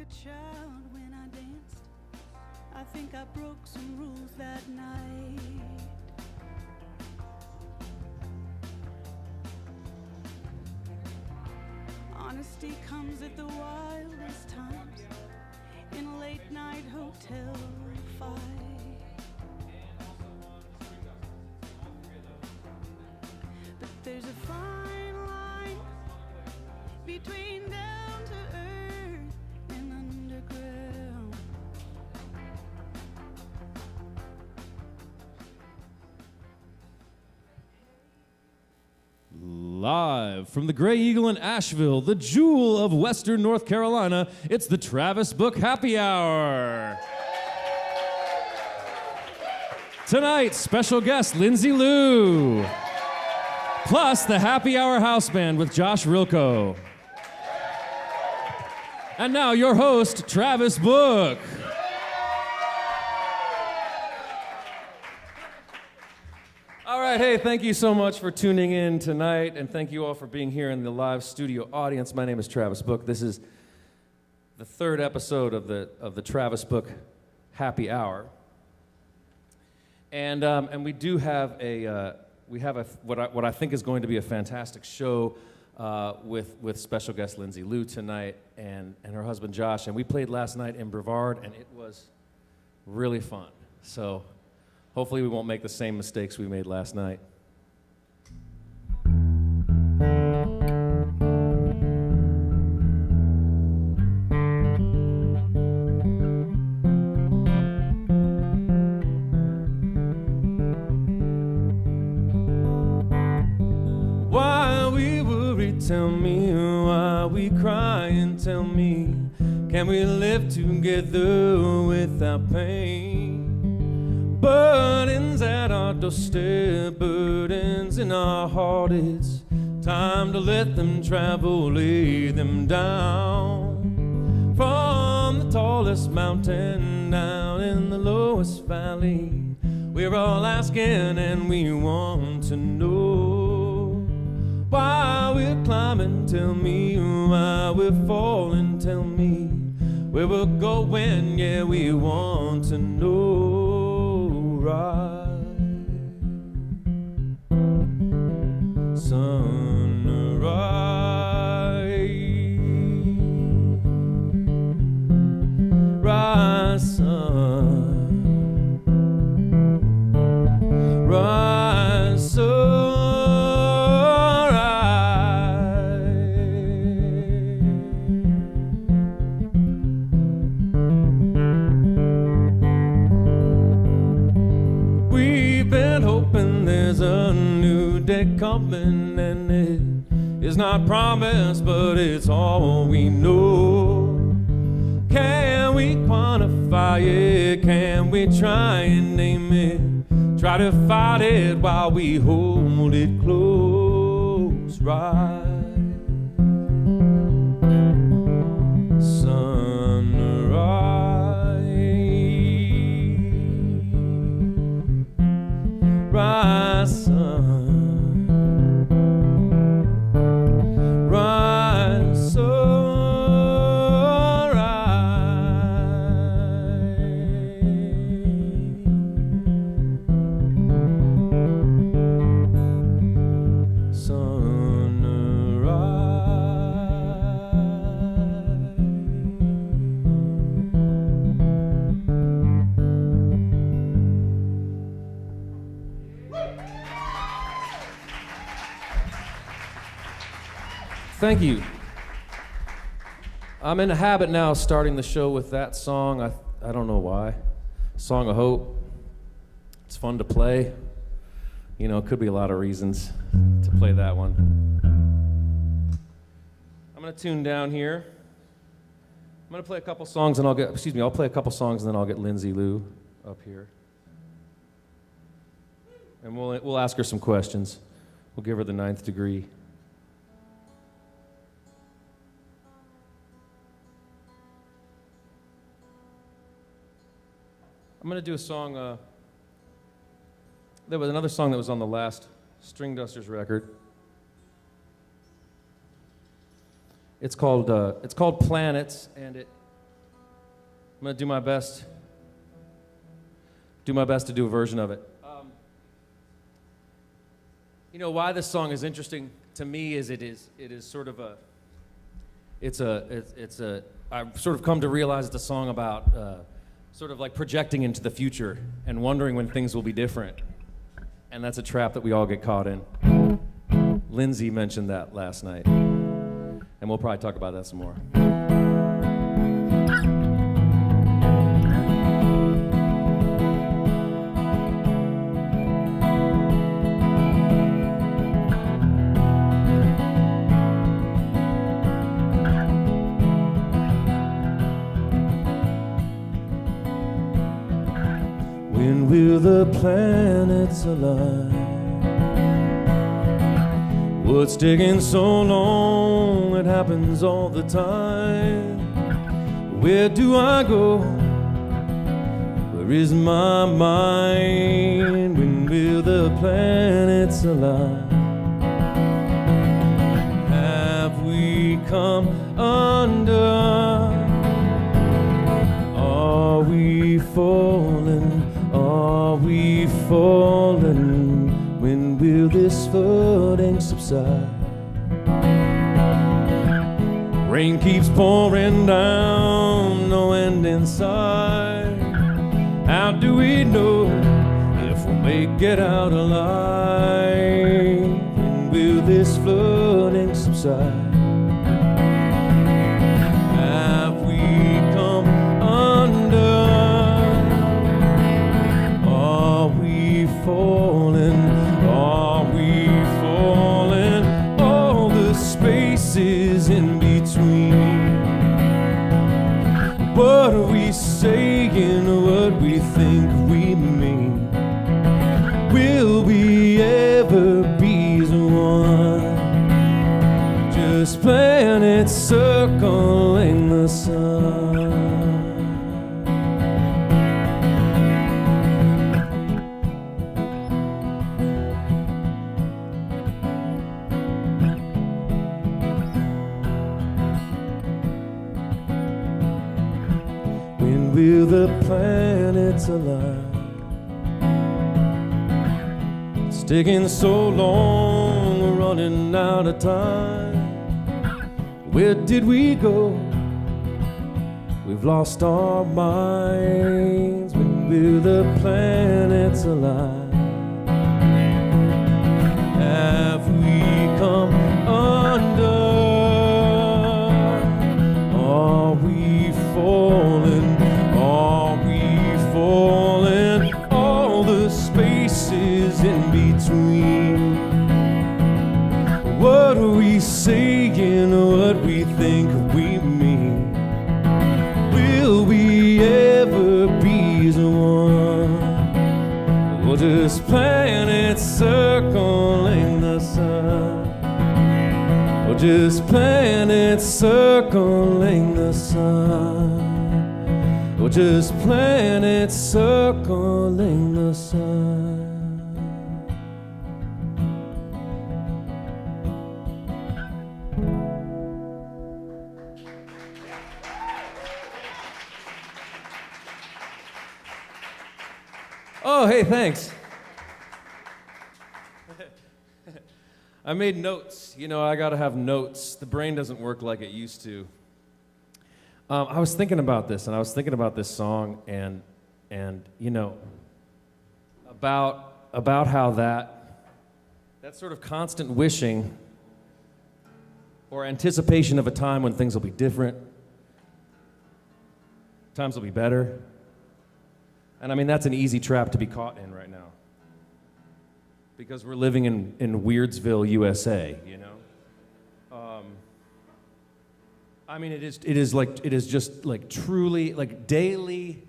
child when I danced. I think I broke some rules that night. Honesty comes at the wildest times in a late night hotel fight. But there's a fine line between down to earth and underground. Live from the Gray Eagle in Asheville, the jewel of Western North Carolina, it's the Travis Book Happy Hour. Tonight, special guest Lindsay Lou, plus the Happy Hour House Band with Josh Rilko. And now your host, Travis Book. All right, hey, thank you so much for tuning in tonight, and thank you all for being here in the live studio audience. My name is Travis Book. This is the third episode of the Travis Book Happy Hour, and we do have what I think is going to be a fantastic show with special guest Lindsay Lou tonight and her husband Josh, and we played last night in Brevard, and it was really fun. So hopefully we won't make the same mistakes we made last night. Why we worry, tell me. Why we cry, and tell me. Can we live together without pain? Burdens at our doorstep, burdens in our heart. It's time to let them travel, lay them down. From the tallest mountain down in the lowest valley, we're all asking and we want to know why we're climbing. Tell me why we're falling. Tell me where we're going. Yeah, we want to know. Rise, sun, rise, we've been hoping there's a new day coming, and it is not promised, but it's all we know. Can we quantify it? Can we try and name it? Try to fight it while we hold it close, right? Sunrise, rise, sun, rise, sun. Thank you. I'm in a habit now of starting the show with that song. I don't know why. Song of Hope. It's fun to play. You know, it could be a lot of reasons to play that one. I'm gonna tune down here. I'm gonna play a couple songs and I'll play a couple songs and then I'll get Lindsay Lou up here. And we'll ask her some questions. We'll give her the 9th degree. I'm going to do a song, there was another song that was on the last String Dusters record. It's called Planets, and I'm gonna do my best. Do my best to do a version of it. You know why this song is interesting to me is it is sort of a. I've sort of come to realize it's a song about sort of like projecting into the future and wondering when things will be different. And that's a trap that we all get caught in. Lindsay mentioned that last night. And we'll probably talk about that some more. When will the planets align? What's taking so long? It happens all the time. Where do I go? Where is my mind? When will the planets align? Have we come undone? Are we fallen? Are we fallen? When will this flooding subside? Rain keeps pouring down, no end in sight. How do we know if we'll make it out alive? When will this flooding subside? Have we come undone? Are we fallen? Are we fallen? All the spaces in between. What are we saying? What we think we mean? Will we ever be as one? Just planets circling the sun. When will the planets align? It's taking so long, we're running out of time. Where did we go? We've lost our minds. When will the planets align? Have we come undone? Are we fallen? Are we fallen? All the spaces in between. What are we saying? What we think we mean? Will we ever be as one? Or just planets circling the sun? Or just planets circling the sun? Or just planets circling the sun? Oh, hey, thanks. I made notes. You know, I gotta have notes. The brain doesn't work like it used to. I was thinking about this, and I was thinking about this song, and you know, about how that sort of constant wishing or anticipation of a time when things will be different, times will be better. And I mean, that's an easy trap to be caught in right now. Because we're living in Weirdsville, USA, you know? I mean, it is just like truly, like daily,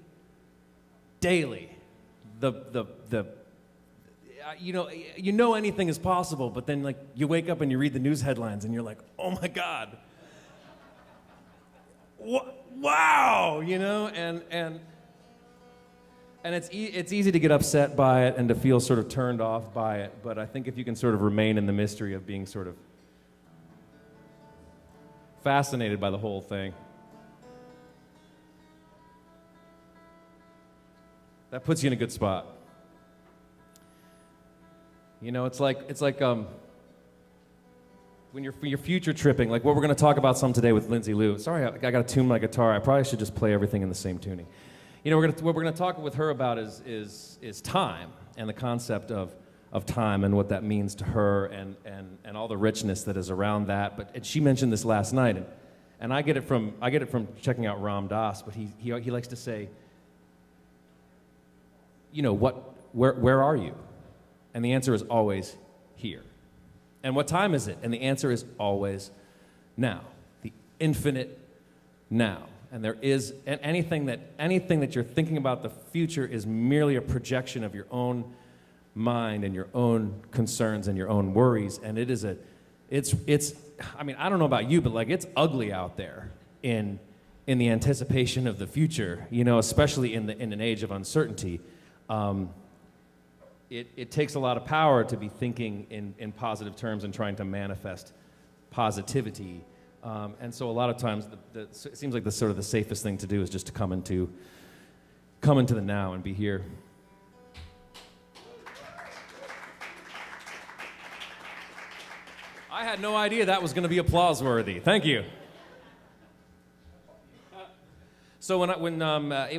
you know anything is possible, but then like you wake up and you read the news headlines and you're like, oh my God. Wow, you know? And it's easy to get upset by it and to feel sort of turned off by it, but I think if you can sort of remain in the mystery of being sort of fascinated by the whole thing, That puts you in a good spot. You know, it's like when you're future tripping, like what we're going to talk about some today with Lindsay Lou. Sorry, I got to tune my guitar. I probably should just play everything in the same tuning. You know, what we're going to talk with her about is time and the concept of time and what that means to her and all the richness that is around that. And she mentioned this last night, and I get it from checking out Ram Dass, but he likes to say, you know, where are you? And the answer is always here. And what time is it? And the answer is always now. The infinite now. And there is anything that you're thinking about the future is merely a projection of your own mind and your own concerns and your own worries. And it's I mean, I don't know about you, but like it's ugly out there in the anticipation of the future, you know, especially in an age of uncertainty. It takes a lot of power to be thinking in positive terms and trying to manifest positivity. And so a lot of times it seems like the sort of the safest thing to do is just to come into the now and be here. I had no idea that was going to be applause worthy. Thank you. So when it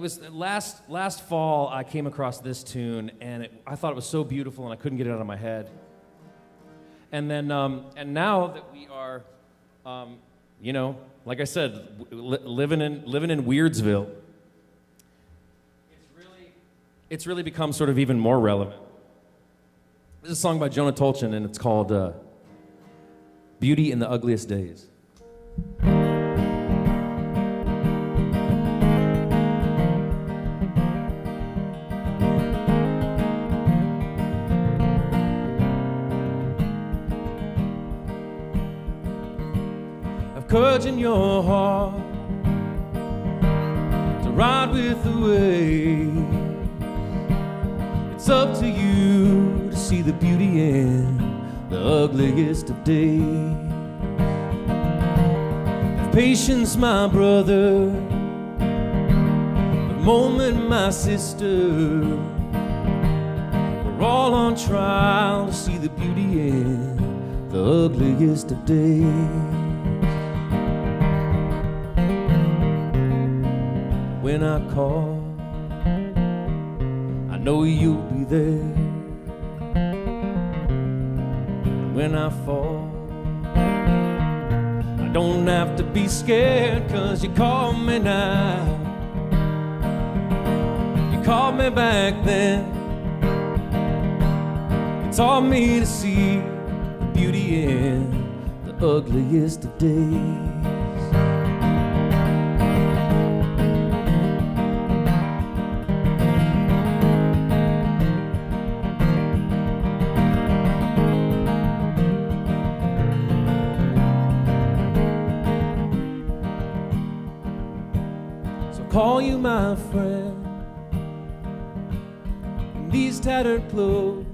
was last fall, I came across this tune, and I thought it was so beautiful, and I couldn't get it out of my head. And then and now that we are, you know, like I said, living in Weirdsville, it's really become sort of even more relevant. This is a song by Jonah Tolchin, and it's called "Beauty in the Ugliest Days." Courage in your heart to ride with the wave. It's up to you to see the beauty in the ugliest of days. Have patience, my brother, a moment, my sister. We're all on trial to see the beauty in the ugliest of days. When I call, I know you'll be there. When I fall, I don't have to be scared, 'cause you called me now. You called me back then. You taught me to see the beauty in the ugliest of days. Call you my friend in these tattered clothes,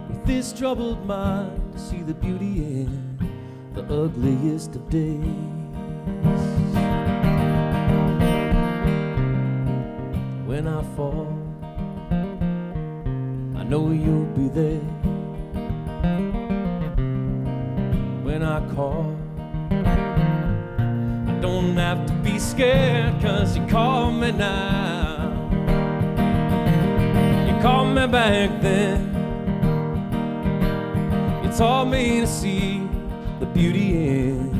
with this troubled mind, to see the beauty in the ugliest of days. When I fall, I know you'll be there. When I call, don't have to be scared, 'cause you called me now. You called me back then. You taught me to see the beauty in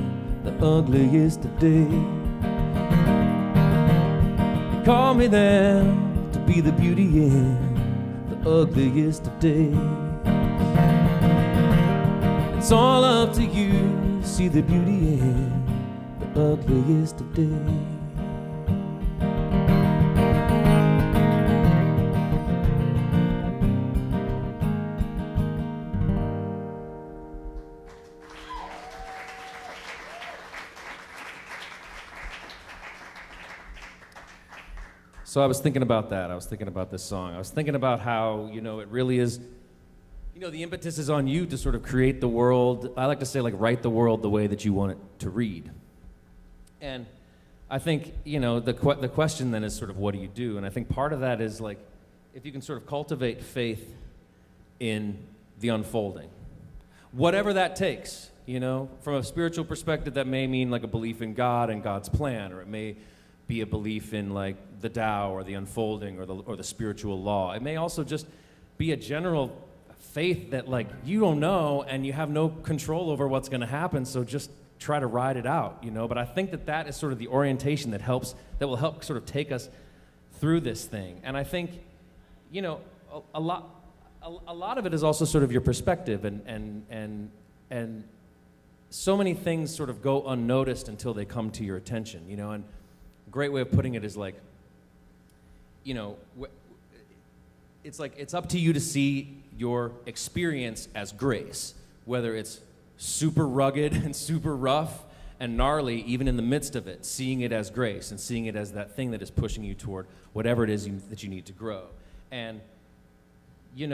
the ugliest of days. You called me there to be the beauty in the ugliest of days. It's all up to you to see the beauty in ugliest of days. So I was thinking about that. I was thinking about this song. I was thinking about how, you know, it really is, you know, the impetus is on you to sort of create the world. I like to say, like, write the world the way that you want it to read. And I think, the question then is sort of what do you do? And I think part of that is like, if you can sort of cultivate faith in the unfolding, whatever that takes, from a spiritual perspective, that may mean like a belief in God and God's plan, or it may be a belief in like the Tao or the unfolding or the spiritual law. It may also just be a general faith that like you don't know and you have no control over what's going to happen, so just try to ride it out, But I think that is sort of the orientation that will help sort of take us through this thing. And I think, a lot of it is also sort of your perspective, and so many things sort of go unnoticed until they come to your attention, And a great way of putting it is like, it's like it's up to you to see your experience as grace, whether it's super rugged and super rough and gnarly, even in the midst of it, seeing it as grace and seeing it as that thing that is pushing you toward whatever it is that you need to grow. And you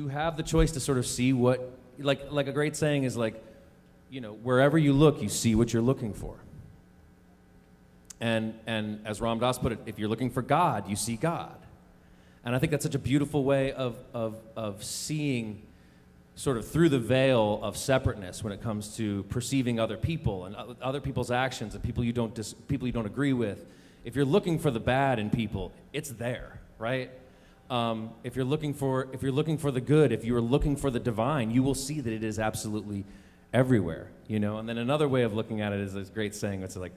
have the choice to sort of see what, like a great saying is like, wherever you look, you see what you're looking for. And as Ram Dass put it, if you're looking for God, you see God. And I think that's such a beautiful way of seeing sort of through the veil of separateness when it comes to perceiving other people and other people's actions and people you don't agree with. If you're looking for the bad in people, it's there, right? If you're looking for the good, if you're looking for the divine, you will see that it is absolutely everywhere, And then another way of looking at it is this great saying that's like,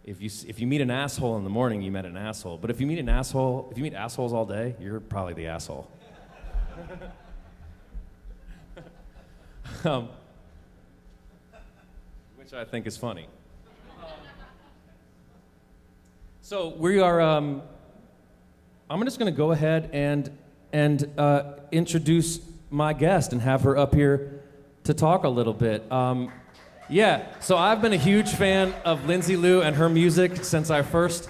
if you meet an asshole in the morning, you met an asshole. But if you meet assholes all day, you're probably the asshole. Which I think is funny. So we are. I'm just going to go ahead and introduce my guest and have her up here to talk a little bit. So I've been a huge fan of Lindsay Lou and her music since I first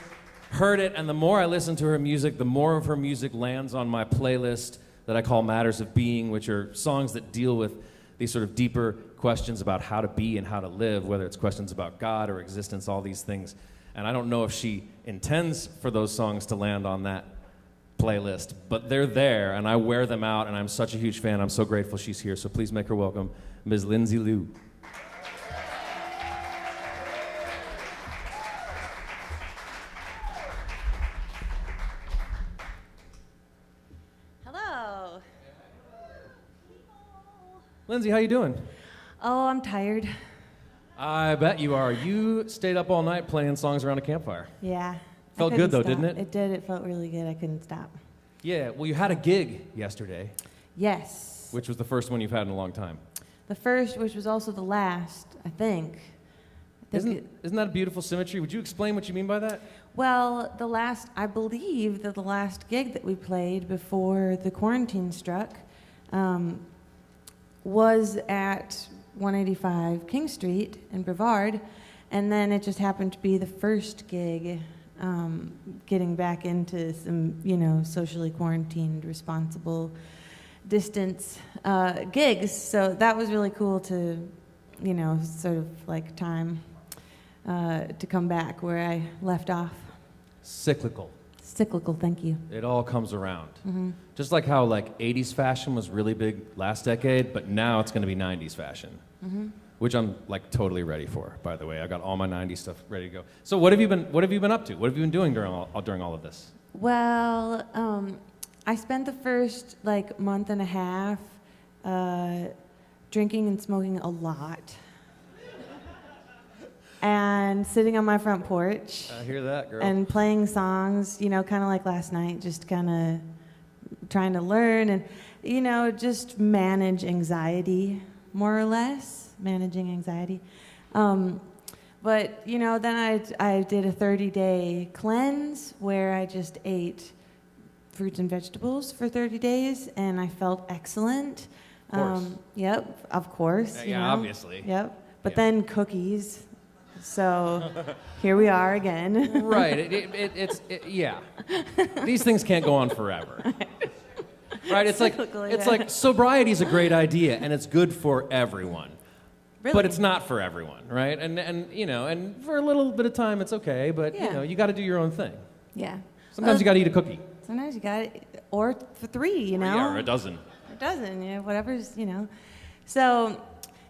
heard it, and the more I listen to her music, the more of her music lands on my playlist that I call Matters of Being, which are songs that deal with these sort of deeper questions about how to be and how to live, whether it's questions about God or existence, all these things. And I don't know if she intends for those songs to land on that playlist, but they're there, and I wear them out, and I'm such a huge fan. I'm so grateful she's here, so please make her welcome, Ms. Lindsay Lou. Hello. Lindsay, how you doing? Oh, I'm tired. I bet you are. You stayed up all night playing songs around a campfire. Yeah. Felt good though, didn't it? It did. It felt really good. I couldn't stop. Yeah. Well, you had a gig yesterday. Yes. Which was the first one you've had in a long time. The first, which was also the last, I think. Isn't that a beautiful symmetry? Would you explain what you mean by that? Well, I believe that the last gig that we played before the quarantine struck was at 185 King Street in Brevard, and then it just happened to be the first gig getting back into some, socially quarantined, responsible distance gigs. So that was really cool to, sort of like time to come back where I left off. Cyclical, thank you. It all comes around. Mm-hmm. Just like how 80s fashion was really big last decade, but now it's going to be 90s fashion. Mm-hmm. Which I'm totally ready for, by the way. I got all my 90s stuff ready to go. So what have you been up to? What have you been doing during all of this? Well, I spent the first month and a half drinking and smoking a lot. And sitting on my front porch. I hear that, girl. And playing songs, kind of like last night, just kind of trying to learn and, just manage anxiety, more or less, managing anxiety. But, then I did a 30-day cleanse where I just ate fruits and vegetables for 30 days, and I felt excellent. Of course. Yep, of course. Yeah, obviously. Yep. But then cookies. So here we are again. Right. Yeah. These things can't go on forever. Right? It's like sobriety is a great idea and it's good for everyone. Really? But it's not for everyone, right? And you know, and for a little bit of time, it's okay. But you know, you got to do your own thing. Yeah. Sometimes you got to eat a cookie. Sometimes you got it, or for 3, you know. Yeah, or a dozen. Whatever's, So,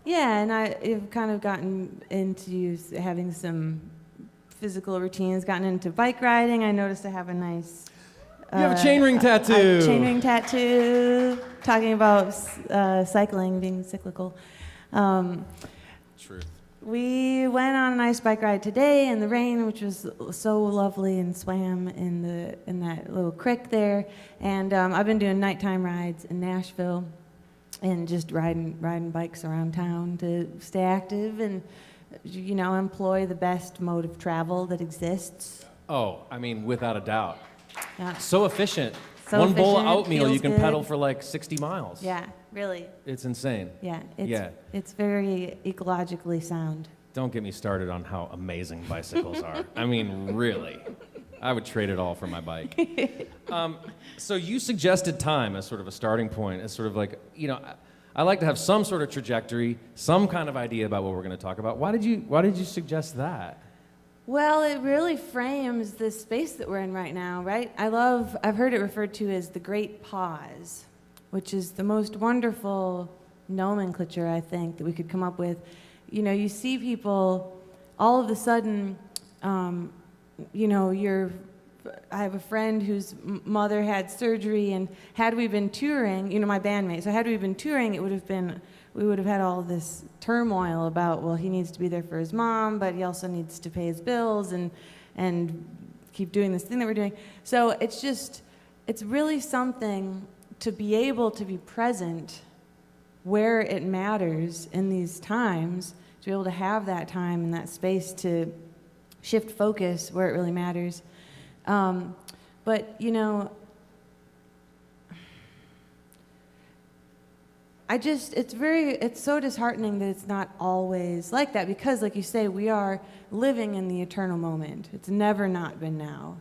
yeah, and I've kind of gotten into having some physical routines, gotten into bike riding. I noticed I have a nice... You have a chain ring tattoo. A chain ring tattoo, talking about cycling, being cyclical. Truth. We went on a nice bike ride today in the rain, which was so lovely, and swam in that little creek there. And I've been doing nighttime rides in Nashville, and just riding bikes around town to stay active and employ the best mode of travel that exists. Oh, I mean, without a doubt. Yeah. So efficient. So One bowl of efficient, oatmeal, you feels can good. pedal for like 60 miles. Yeah, really. It's insane. Yeah, Yeah. it's very ecologically sound. Don't get me started on how amazing bicycles are. I mean, really. I would trade it all for my bike. So you suggested time as sort of a starting point, as sort of like, I like to have some sort of trajectory, some kind of idea about what we're going to talk about. Why did you suggest that? Well, it really frames this space that we're in right now, right? I've heard it referred to as the Great Pause, which is the most wonderful nomenclature, I think, that we could come up with. You see people all of a sudden, I have a friend whose mother had surgery, and had we been touring, my bandmate, so had we been touring, we would have had all this turmoil about, well, he needs to be there for his mom, but he also needs to pay his bills and keep doing this thing that we're doing. So it's really something to be able to be present where it matters in these times, to be able to have that time and that space to shift focus where it really matters. But it's so disheartening that it's not always like that, because like you say, we are living in the eternal moment. It's never not been now.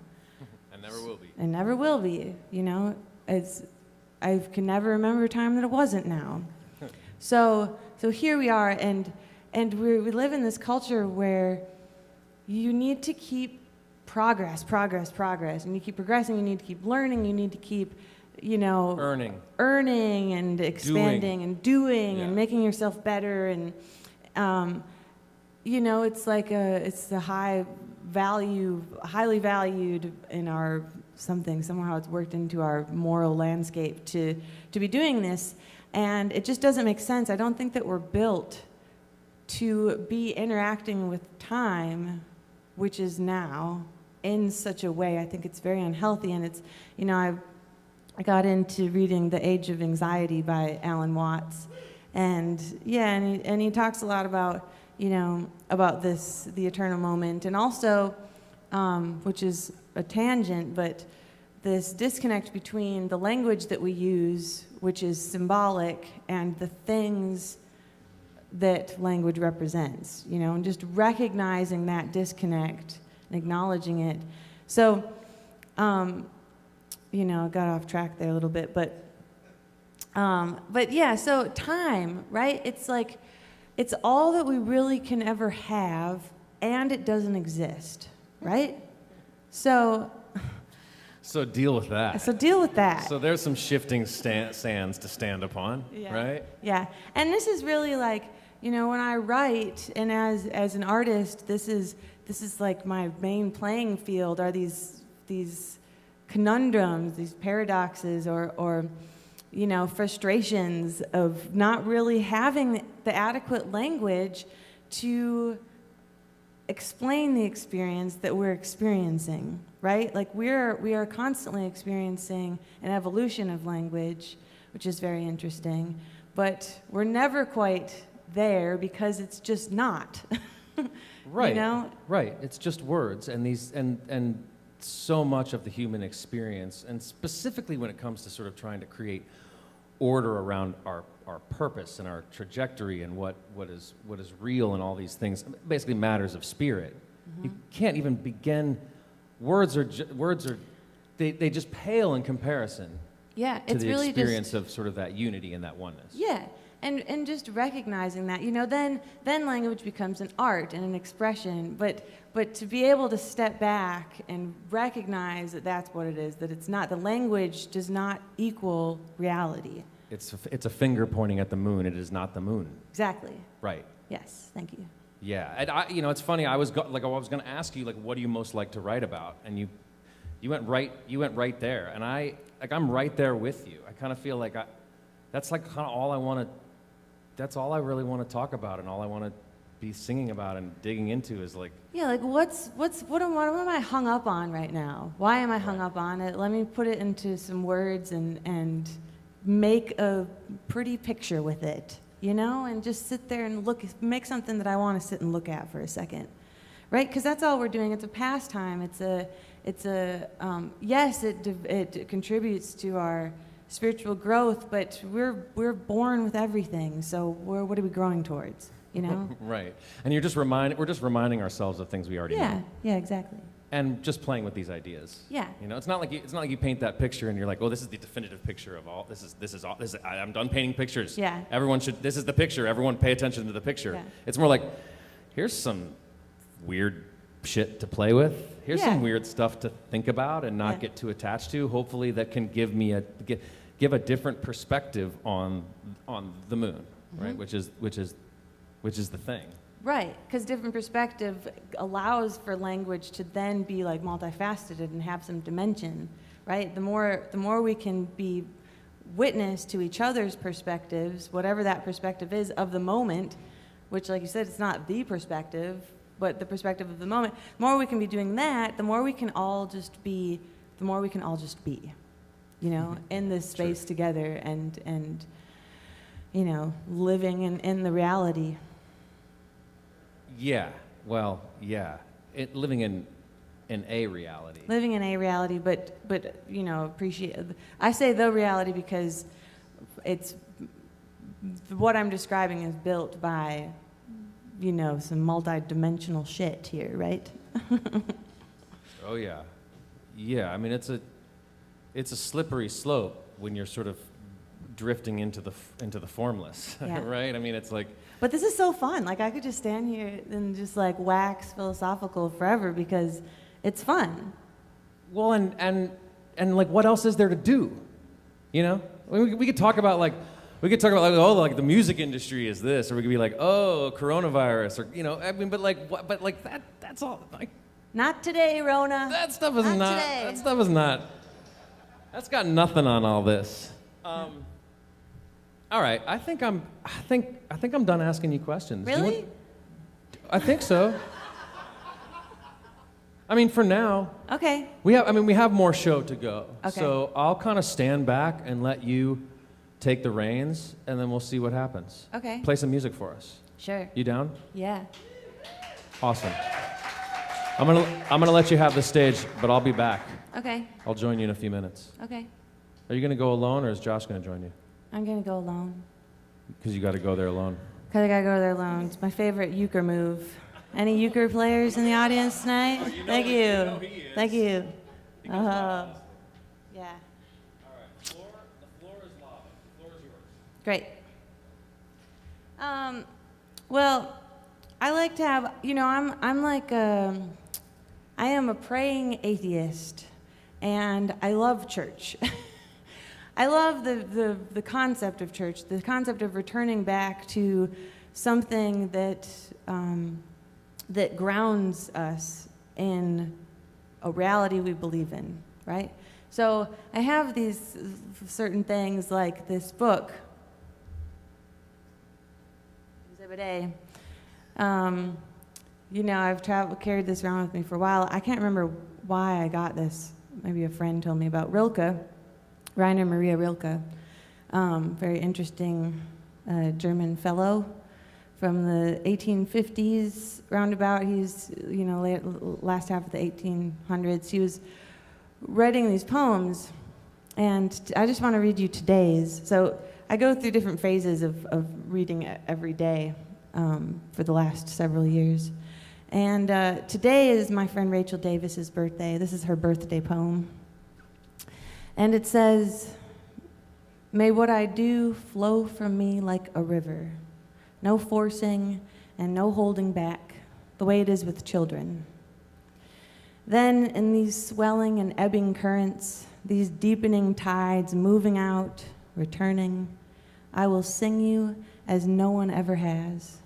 And never will be. And never will be, I can never remember a time that it wasn't now. So here we are, and we live in this culture where you need to keep progress, and you keep progressing, you need to keep learning, you need to keep earning and expanding and doing and making yourself better, and it's like it's the highly valued in our somehow it's worked into our moral landscape to be doing this, and it just doesn't make sense. I don't think that we're built to be interacting with time, which is now, in such a way. I think it's very unhealthy, and it's I got into reading The Age of Anxiety by Alan Watts, and he talks a lot about about the eternal moment, and also which is a tangent, but this disconnect between the language that we use, which is symbolic, and the things that language represents, and just recognizing that disconnect and acknowledging it. So I got off track there a little bit, but yeah, so time, right? It's like, it's all that we really can ever have, and it doesn't exist, right? So deal with that. So there's some shifting sands to stand upon, right? Yeah, and this is really like, when I write, and as an artist, this is like my main playing field, are these conundrums, these paradoxes, or frustrations of not really having the adequate language to explain the experience that we're experiencing, right? Like we are constantly experiencing an evolution of language, which is very interesting, but we're never quite there because it's just not. Right. Right. It's just words, and so much of the human experience, and specifically when it comes to sort of trying to create order around our purpose and our trajectory and what is real and all these things, basically matters of spirit. Mm-hmm. You can't even begin. Words are they just pale in comparison. Yeah, to it's the really experience of sort of that unity and that oneness. Yeah, And just recognizing that, then language becomes an art and an expression, but to be able to step back and recognize that that's what it is, that it's not, the language does not equal reality. It's a finger pointing at the moon. It is not the moon. Exactly. Right. Yes, thank you. Yeah, and it's funny. I was going to ask you, like, what do you most like to write about? And you went right there, and I'm right there with you. I kind of feel like that's like kind of all I want to. That's all I really want to talk about, and all I want to be singing about and digging into is like. Yeah, like what am I hung up on right now? Why am I hung up on it? Let me put it into some words and make a pretty picture with it. And just sit there and make something that I want to sit and look at for a second, right? Because that's all we're doing. It's a pastime. Yes, it contributes to our spiritual growth, but we're born with everything. So what are we growing towards? Right. And we're just reminding ourselves of things we already know. Yeah, exactly. And just playing with these ideas. Yeah. It's not like you paint that picture and you're like, oh, this is the definitive picture of all. I'm done painting pictures. Yeah. This is the picture. Everyone pay attention to the picture. Yeah. It's more like, here's some weird shit to play with. Here's some weird stuff to think about and not get too attached to. Hopefully that can give a different perspective on the moon, right? Which is the thing. Right, because different perspective allows for language to then be like multifaceted and have some dimension, right? The more we can be witness to each other's perspectives, whatever that perspective is of the moment, which, like you said, it's not the perspective, but the perspective of the moment. The more we can be doing that, the more we can all just be, in this space together and living in the reality. Yeah, well, yeah. Living in a reality. Living in a reality, but appreciate. I say the reality because it's what I'm describing is built by, some multi-dimensional shit here, right? Oh yeah, yeah. I mean, it's a slippery slope when you're sort of drifting into the formless, right? I mean, it's like. But this is so fun. Like, I could just stand here and just like wax philosophical forever because it's fun. Well, and like, what else is there to do? We could talk about the music industry is this, or we could be like, oh, coronavirus, or but that's all. Like, not today, Rona. That stuff is not. Today. That stuff is not. That's got nothing on all this. All right, I think I'm done asking you questions. Really? I think so. I mean, for now. Okay. We have more show to go. Okay. So I'll kind of stand back and let you take the reins, and then we'll see what happens. Okay. Play some music for us. Sure. You down? Yeah. Awesome. I'm gonna let you have the stage, but I'll be back. Okay. I'll join you in a few minutes. Okay. Are you gonna go alone, or is Josh gonna join you? I'm gonna go alone. Because you got to go there alone. Because I gotta go there alone. It's my favorite euchre move. Any euchre players in the audience tonight? Thank you. Thank you. Yeah. All right. The floor is lava. The floor is yours. Great. Well, I like to have, I'm like, I am a praying atheist, and I love church. I love the concept of church, the concept of returning back to something that that grounds us in a reality we believe in, right? So I have these certain things like this book, Exhibit A. I've carried this around with me for a while. I can't remember why I got this. Maybe a friend told me about Rilke. Rainer Maria Rilke, very interesting German fellow from the 1850s roundabout. He's, last half of the 1800s. He was writing these poems, and I just want to read you today's. So I go through different phases of reading it every day for the last several years. And today is my friend Rachel Davis's birthday. This is her birthday poem. And it says, May what I do flow from me like a river. No forcing and no holding back, the way it is with children. Then, in these swelling and ebbing currents, these deepening tides moving out, returning, I will sing you as no one ever has,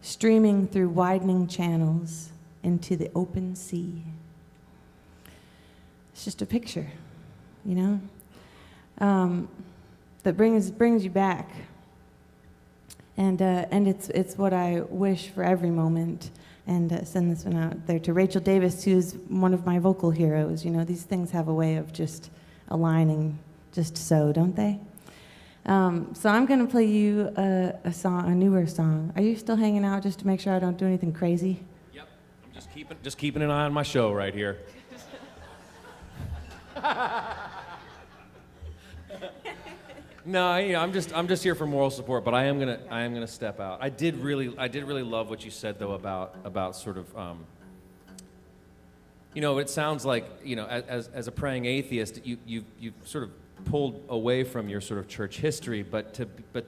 streaming through widening channels into the open sea. It's just a picture, you know, that brings you back, and it's what I wish for every moment. And send this one out there to Rachel Davis, who's one of my vocal heroes. You know, these things have a way of just aligning just so, don't they? So I'm going to play you a song, a newer song. Are you still hanging out just to make sure I don't do anything crazy? Yep, I'm just keeping an eye on my show right here. No, you know, I'm just here for moral support, but I am gonna step out. I did really love what you said though about sort of, you know, it sounds like, you know, as a praying atheist, you've sort of pulled away from your sort of church history, but to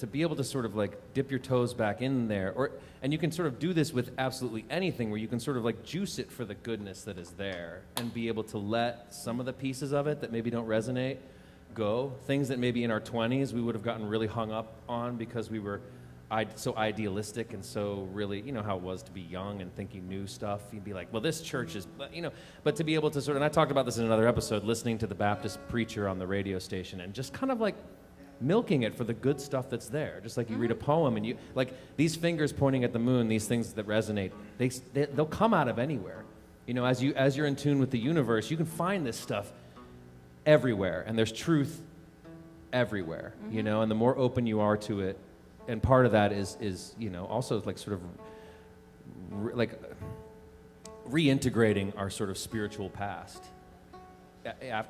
be able to sort of like dip your toes back in there, and you can sort of do this with absolutely anything, where you can sort of like juice it for the goodness that is there, and be able to let some of the pieces of it that maybe don't resonate go, things that maybe in our 20s we would have gotten really hung up on because we were so idealistic and so really, you know how it was to be young and thinking new stuff. You'd be like, well, this church is, you know, but to be able to sort of, and I talked about this in another episode, listening to the Baptist preacher on the radio station and just kind of like milking it for the good stuff that's there. Just like you read a poem and you, like these fingers pointing at the moon, these things that resonate, they'll come out of anywhere. You know, as you're in tune with the universe, you can find this stuff everywhere, and there's truth everywhere, you know, and the more open you are to it, and part of that is you know, also like sort of reintegrating our sort of spiritual past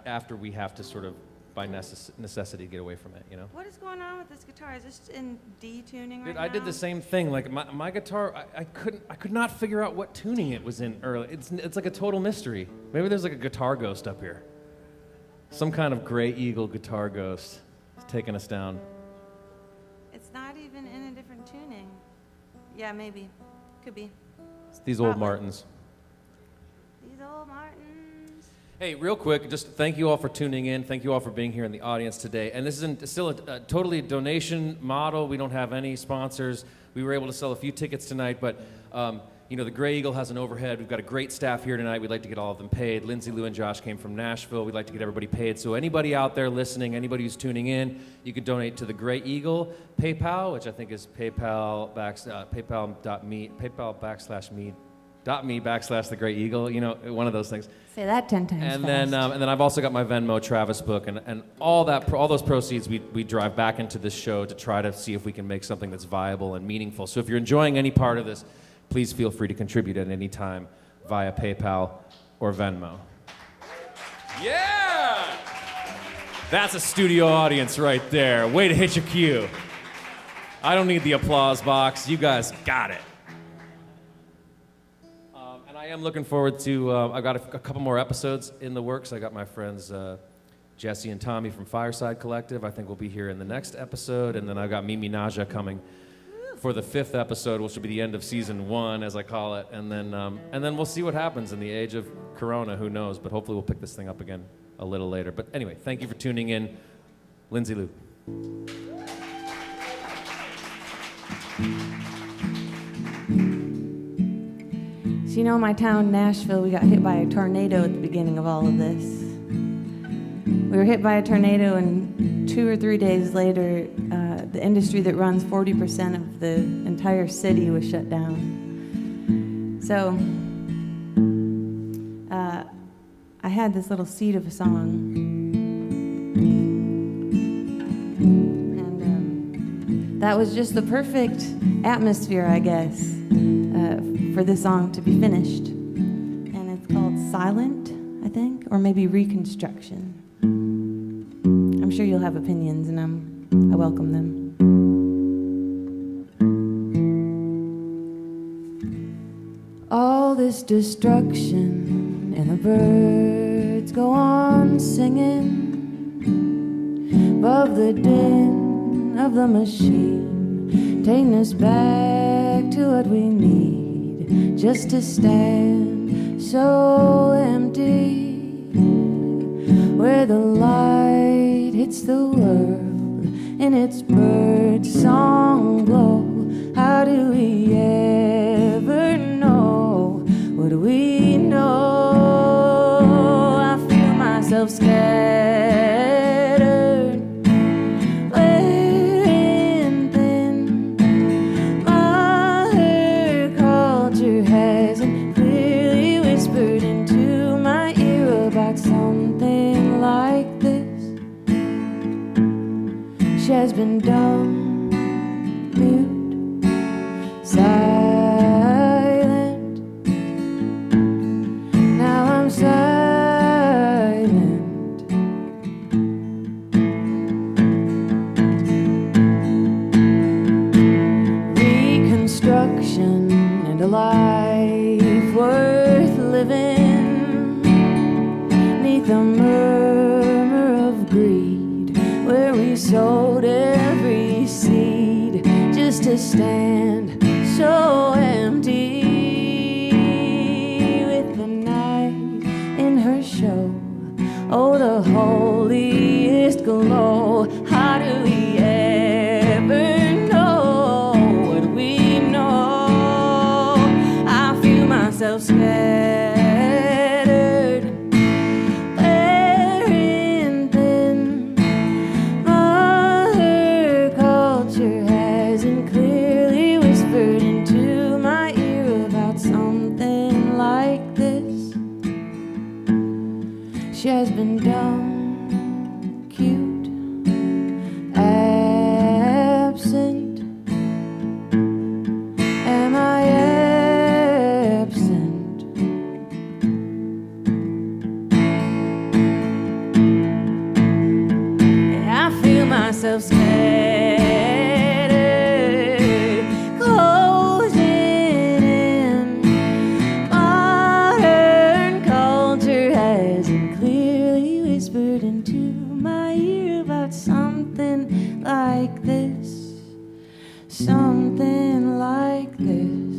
after we have to sort of by necessity get away from it, you know. What is going on with this guitar? Is this in D tuning right now? I did the same thing. Like my guitar, I could not figure out what tuning it was in early. It's like a total mystery. Maybe there's like a guitar ghost up here. Some kind of gray eagle guitar ghost is taking us down. It's not even in a different tuning. Yeah, maybe. Could be. It's these old Martins. These old Martins. Hey, real quick, just thank you all for tuning in. Thank you all for being here in the audience today. And this is still a totally donation model. We don't have any sponsors. We were able to sell a few tickets tonight, but you know, the Gray Eagle has an overhead. We've got a great staff here tonight. We'd like to get all of them paid. Lindsay Lou and Josh came from Nashville. We'd like to get everybody paid. So anybody out there listening, anybody who's tuning in, you can donate to the Gray Eagle PayPal, which I think is paypal.me/the Gray Eagle. You know, one of those things. Say that 10 times And fast. then I've also got my Venmo Travis book, and all those proceeds we drive back into this show to try to see if we can make something that's viable and meaningful. So if you're enjoying any part of this, please feel free to contribute at any time via PayPal or Venmo. Yeah! That's a studio audience right there. Way to hit your cue. I don't need the applause box. You guys got it. And I am looking forward to, I've got a couple more episodes in the works. I got my friends Jesse and Tommy from Fireside Collective. I think we'll be here in the next episode. And then I've got Mimi Naja coming for the 5th episode, which will be the end of season 1, as I call it, and then we'll see what happens in the age of Corona. Who knows? But hopefully we'll pick this thing up again a little later. But anyway, thank you for tuning in, Lindsay Lou. So you know, in my town, Nashville, we got hit by a tornado at the beginning of all of this. We were hit by a tornado, and 2 or 3 days later, the industry that runs 40% of the entire city was shut down. So I had this little seed of a song, and that was just the perfect atmosphere, I guess, for this song to be finished. And it's called Silent, I think, or maybe Reconstruction. I'm sure you'll have opinions, and I welcome them. All this destruction, and the birds go on singing. above the din of the machine, taking us back to what we need, just to stand so empty, where the light hits the world in its bird song glow. How do we ever know what we know? I feel myself scattered, wearing thin. Mother culture hasn't clearly whispered into my ear about something like this. She has been dumb, mute, silent. Now I'm silent. Reconstruction and a life worth living, 'neath the murmur of greed, where we sowed every seed just to stand so empty, with the night in her show. Oh, the holiest glow. How do we ever know what we know? I feel myself scattered, wearing thin. Mother culture hasn't clearly whispered into my ear about something like this. She has been dumb, cute, absent. Am I absent? I feel myself scattered, closing in. Modern culture hasn't clearly whispered into my ear about something like this. Something like this.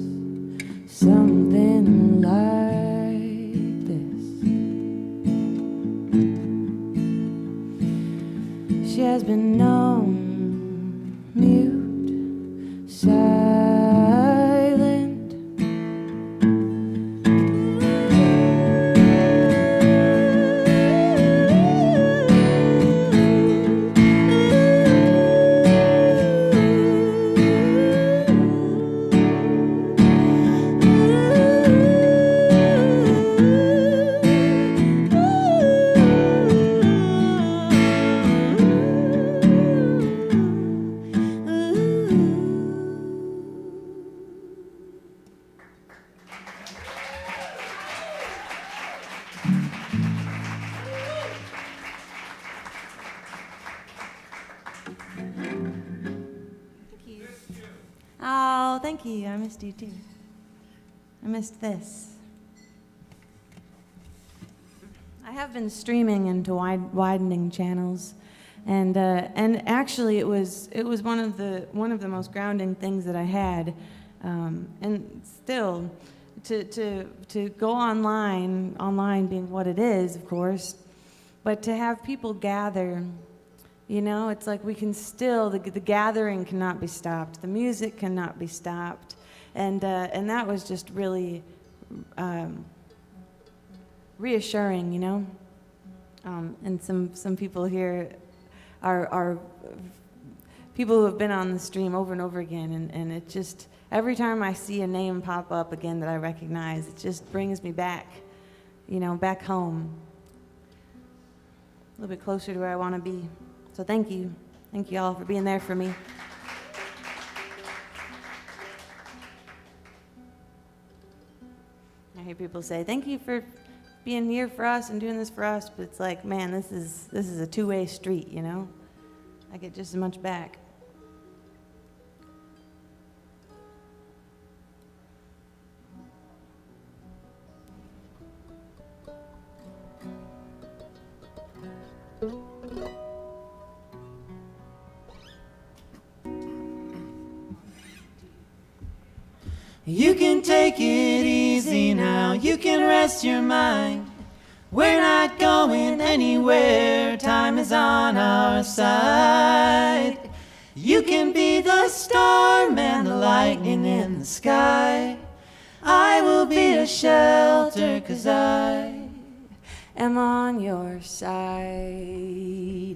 Something like this. She has been numb, mute, silent. Oh, thank you. I missed you too. I missed this. I have been streaming into widening channels, and actually it was one of the most grounding things that I had, and still to go online being what it is, of course, but to have people gather. You know, it's like we can still, the gathering cannot be stopped. The music cannot be stopped. And that was just really reassuring, you know. And some people here are people who have been on the stream over and over again. And it just, every time I see a name pop up again that I recognize, it just brings me back, you know, back home. A little bit closer to where I want to be. So thank you. Thank you all for being there for me. I hear people say, thank you for being here for us and doing this for us, but it's like, man, this is a two-way street, you know? I get just as much back. You can take it easy now, you can rest your mind. We're not going anywhere, time is on our side. You can be the storm and the lightning in the sky. I will be a shelter 'cause I am on your side.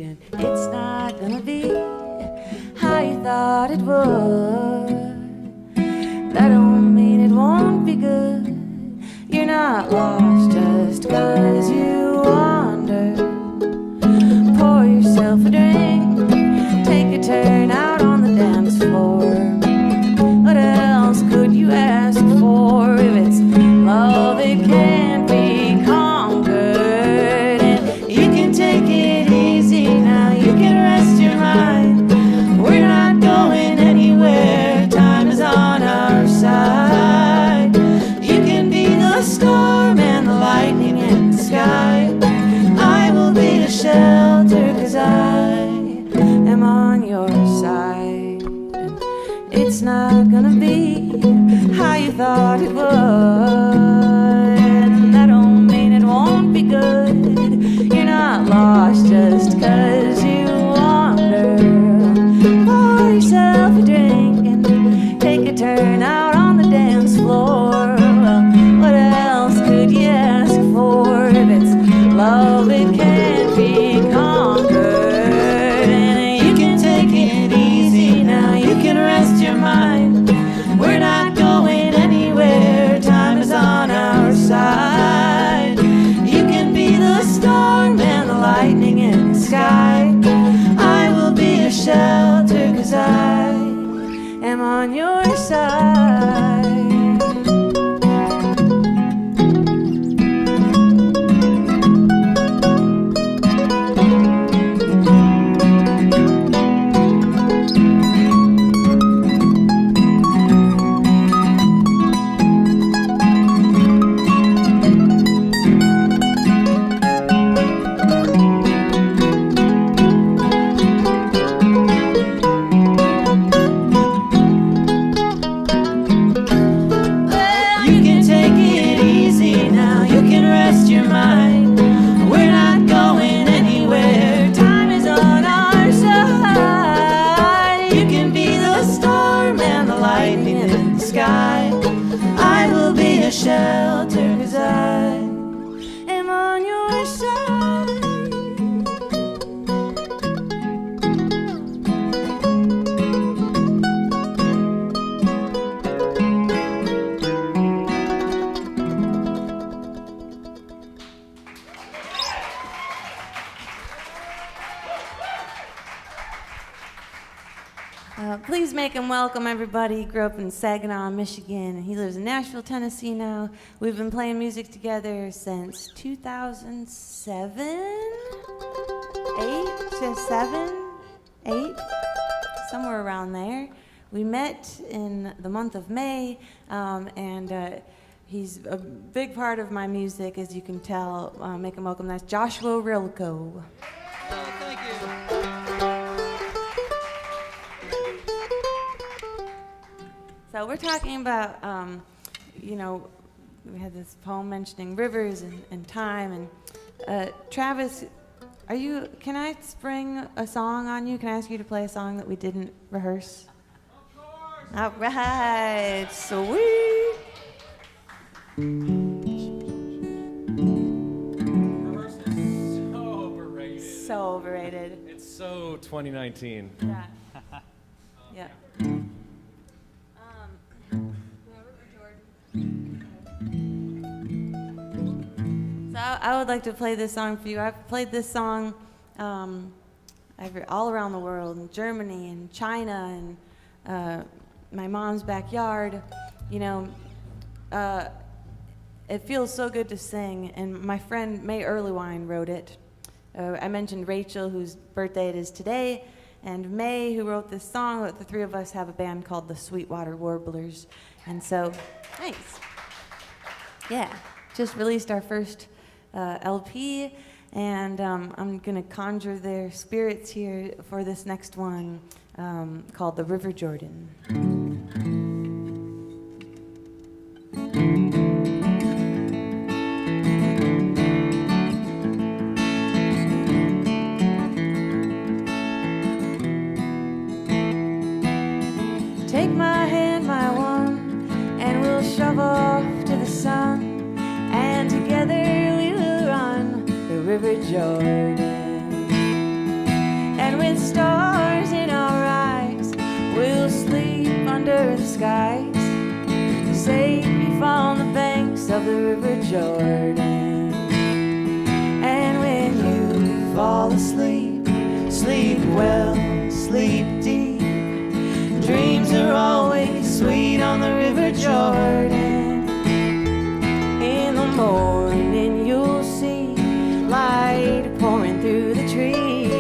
And it's not gonna be how you thought it would. That don't mean it won't be good. You're not lost just 'cause you wander. Pour yourself a drink, take a turn out on the dance floor. What else could you ask for? If it's love, it can't be conquered. And you can take it easy now, you can rest your mind. We're not going anywhere, time is on our side. You can be the storm and the lightning in the sky. I will be a shelter 'cause I am on your side. And it's not gonna be how you thought it would. And that don't mean it won't be good. You're not lost just 'cause you wander. Pour yourself a drink and take a turn out on the dance floor. Well, what else could you ask for? If it's love, it can't be conquered. And you can take it easy now, you can rest your mind. We're not going anywhere, time is on our side. You can be the storm and the lightning in the sky. I will be a shelter 'cause I am on your side. Shelter 'cause I am on your side. Please make him welcome, everybody. He grew up in Saginaw, Michigan, and he lives in Nashville, Tennessee now. We've been playing music together since 2007, 8, somewhere around there. We met in the month of May, and he's a big part of my music, as you can tell. Make him welcome. That's Joshua Rilko. Oh, thank you. So we're talking about, we had this poem mentioning rivers and time. And Travis, can I spring a song on you? Can I ask you to play a song that we didn't rehearse? Of course. All right, sweet. Reverse is so overrated. So overrated. It's so 2019. Yeah. Yeah. So I would like to play this song for you. I've played this song all around the world, in Germany and China and my mom's backyard. It feels so good to sing, and my friend May Earlywine wrote it. I mentioned Rachel, whose birthday it is today, and May, who wrote this song. The three of us have a band called the Sweetwater Warblers, and so, thanks. Yeah, just released our first LP, and I'm going to conjure their spirits here for this next one called The River Jordan. Jordan. And with stars in our eyes, we'll sleep under the skies, safe on the banks of the River Jordan. And when you fall asleep, sleep well, sleep deep. Dreams are always sweet on the River Jordan. In the morning you'll see light pouring through the trees,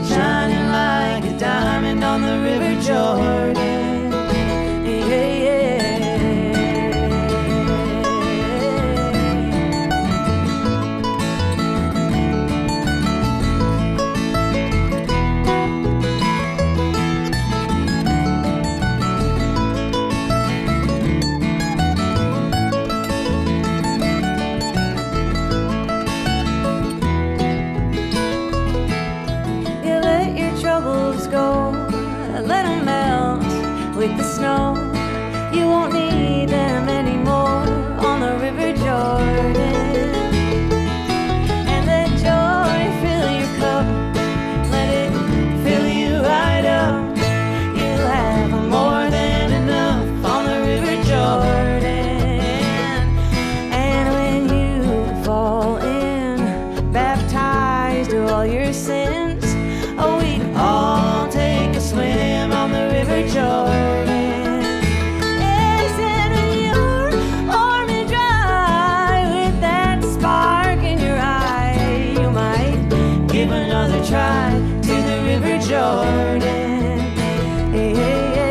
shining like a diamond on the River Jordan. Yeah, yeah. Go, let them melt with the snow. You won't need them anymore on the River Jordan. And let joy fill your cup, let it fill you right up. You'll have more than enough on the River Jordan. And when you fall in, baptized of all your sins, oh, we all take a swim on the River Jordan. Yes, and when you're warm and dry with that spark in your eye, you might give another try to the River Jordan. Hey, hey, hey.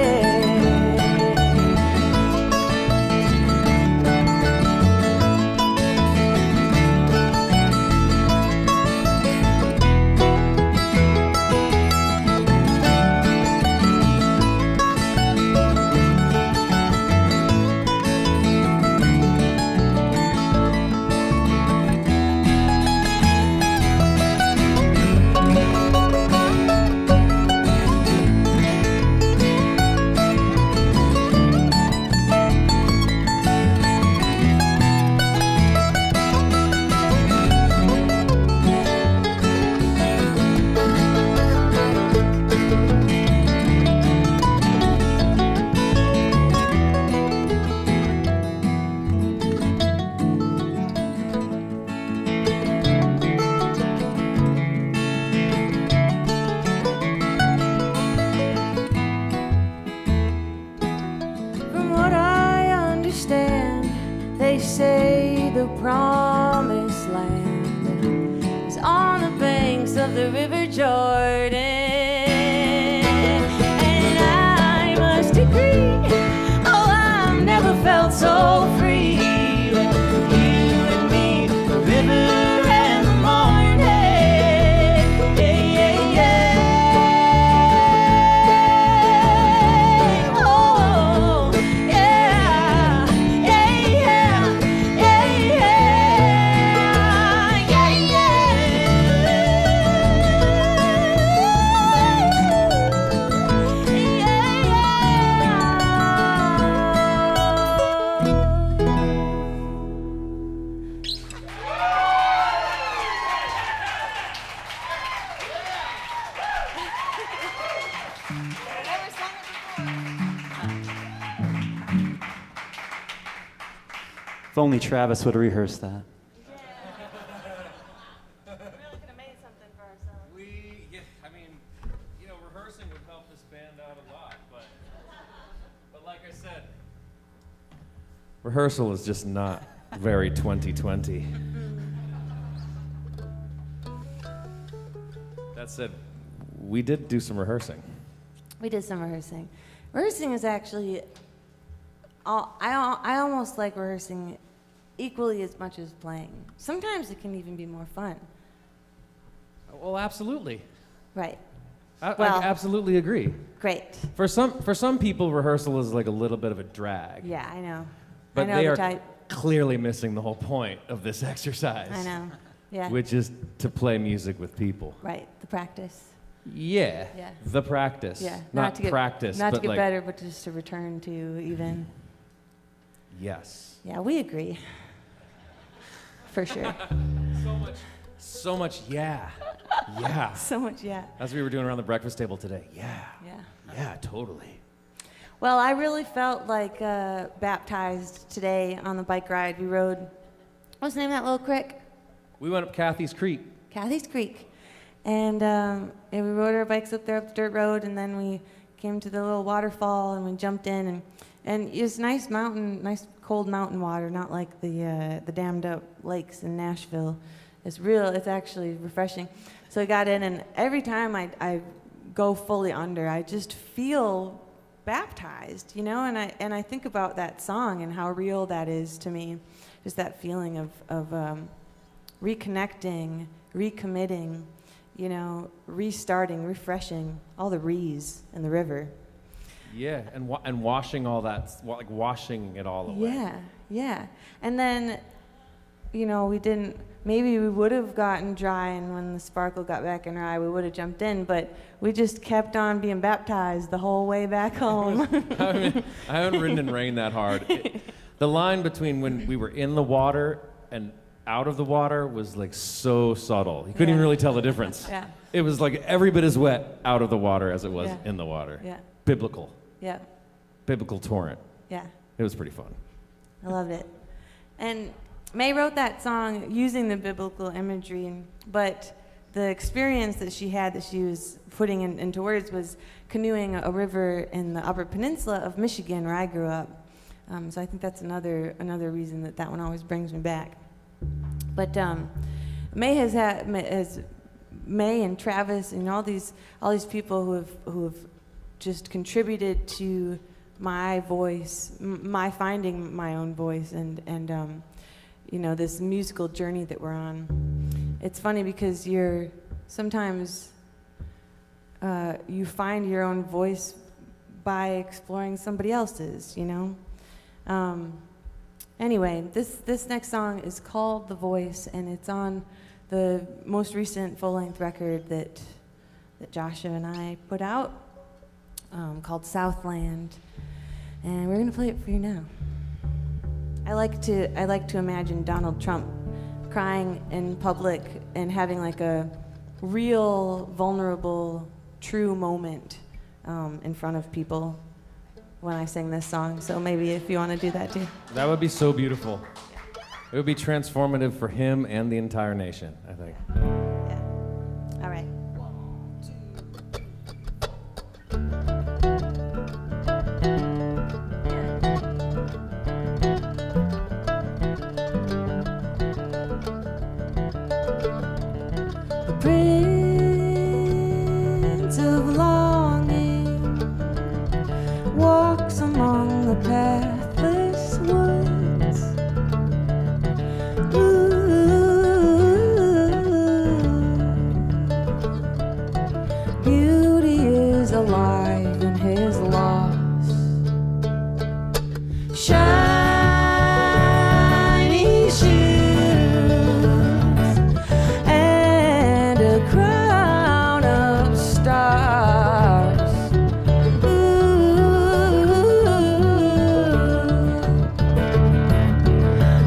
They say the promised land is on the banks of the River Jordan. And I must agree, oh, I've never felt so free. With you and me, the river and the morning. Yeah, yeah, yeah. Oh, yeah, yeah, yeah, yeah, yeah, If only Travis would have rehearsed that. I mean, rehearsing would help this band out a lot, but like I said, rehearsal is just not very 2020. That said, we did do some rehearsing. We did some rehearsing. Rehearsing is actually, I almost like rehearsing equally as much as playing. Sometimes it can even be more fun. Well, absolutely. Right. I Well- absolutely agree. Great. For some people, rehearsal is like a little bit of a drag. Yeah, I know. But I know they the are type. clearly missing the whole point of this exercise. I know. Yeah. Which is to play music with people. Right. The practice. Yeah. Yeah. The practice. Yeah. Not to get practice, Not but to get like, better, but just to return to even. Yes. Yeah, we agree. For sure. So much, yeah. Yeah. So much, yeah. As we were doing around the breakfast table today. Yeah. Yeah. Yeah, totally. Well, I really felt like baptized today on the bike ride. We rode, what's the name of that little creek? We went up Kathy's Creek. Kathy's Creek. And we rode our bikes up there up the dirt road, and then we came to the little waterfall, and we jumped in, and it was nice cold mountain water, not like the dammed up lakes in Nashville. It's actually refreshing. So I got in, and every time I go fully under, I just feel baptized, you know, and I think about that song and how real that is to me, just that feeling of reconnecting, recommitting, you know, restarting, refreshing, all the re's in the river. Yeah, and washing all that, like washing it all away. Yeah. And then, you know, maybe we would have gotten dry, and when the sparkle got back in our eye, we would have jumped in, but we just kept on being baptized the whole way back home. I haven't ridden in rain that hard. The line between when we were in the water and out of the water was like so subtle. You couldn't even really tell the difference. Yeah. It was like every bit as wet out of the water as it was in the water. Yeah. Biblical. Yeah. Biblical torrent. Yeah. It was pretty fun. I loved it. And May wrote that song using the biblical imagery, but the experience that she had that she was putting into words was canoeing a river in the Upper Peninsula of Michigan, where I grew up. So I think that's another reason that one always brings me back. But May May and Travis and all these people who have just contributed to my voice, my finding my own voice, and you know, this musical journey that we're on. It's funny because sometimes you find your own voice by exploring somebody else's, you know. Anyway, this next song is called The Voice, and it's on the most recent full-length record that Joshua and I put out, called Southland, and we're gonna play it for you now. I like to imagine Donald Trump crying in public and having like a real, vulnerable, true moment in front of people when I sing this song. So maybe if you want to do that too. That would be so beautiful. It would be transformative for him and the entire nation, I think. Yeah. All right. Prince of longing walks among the pathless woods. Beauty is alive in his loss. Shiny shoes and a crown of stars.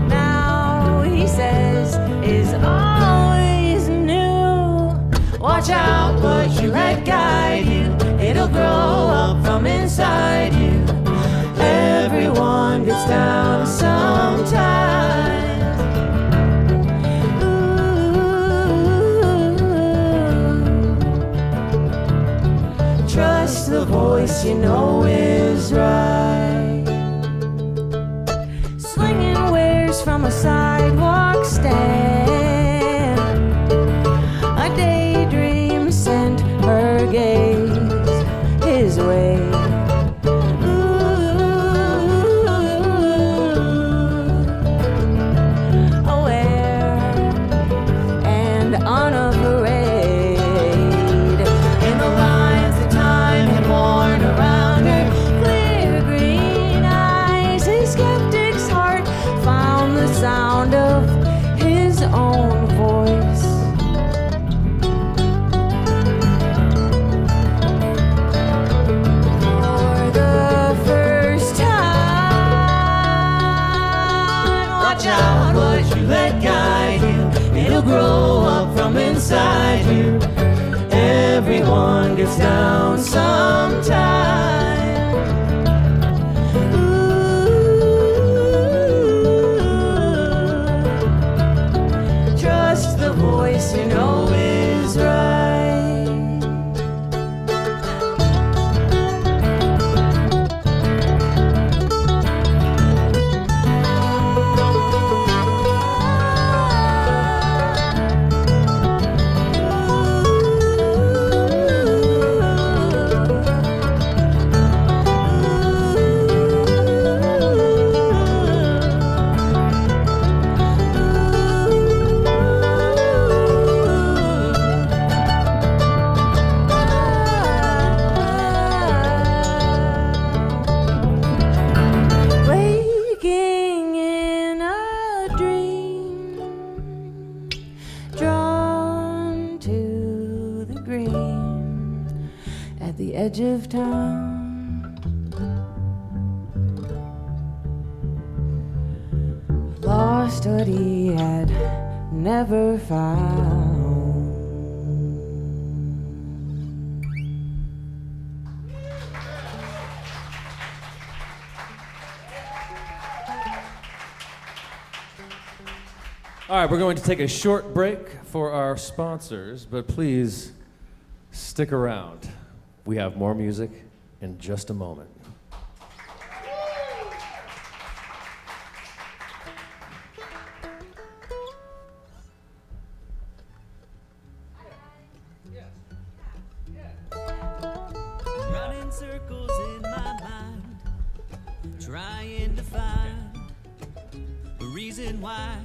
Now he says is always new. Watch out what you let guide you. It'll grow up from inside you. Everyone gets down sometimes. Trust the voice you know is right. Slinging wares from a sidewalk stand. A daydream sent her gaze his way. Aware and unafraid in the lines that time had worn around her clear green eyes, his skeptic's heart found the sound of his own voice. For the first time, watch out what you let guide you. It'll grow up the side here. Everyone gets down sometime. Ooh, trust the voice you know is right. Waking in a dream, drawn to the green at the edge of town. Lost what he had never found. All right, we're going to take a short break for our sponsors, but please stick around. We have more music in just a moment. Running circles in my mind, trying to find a reason why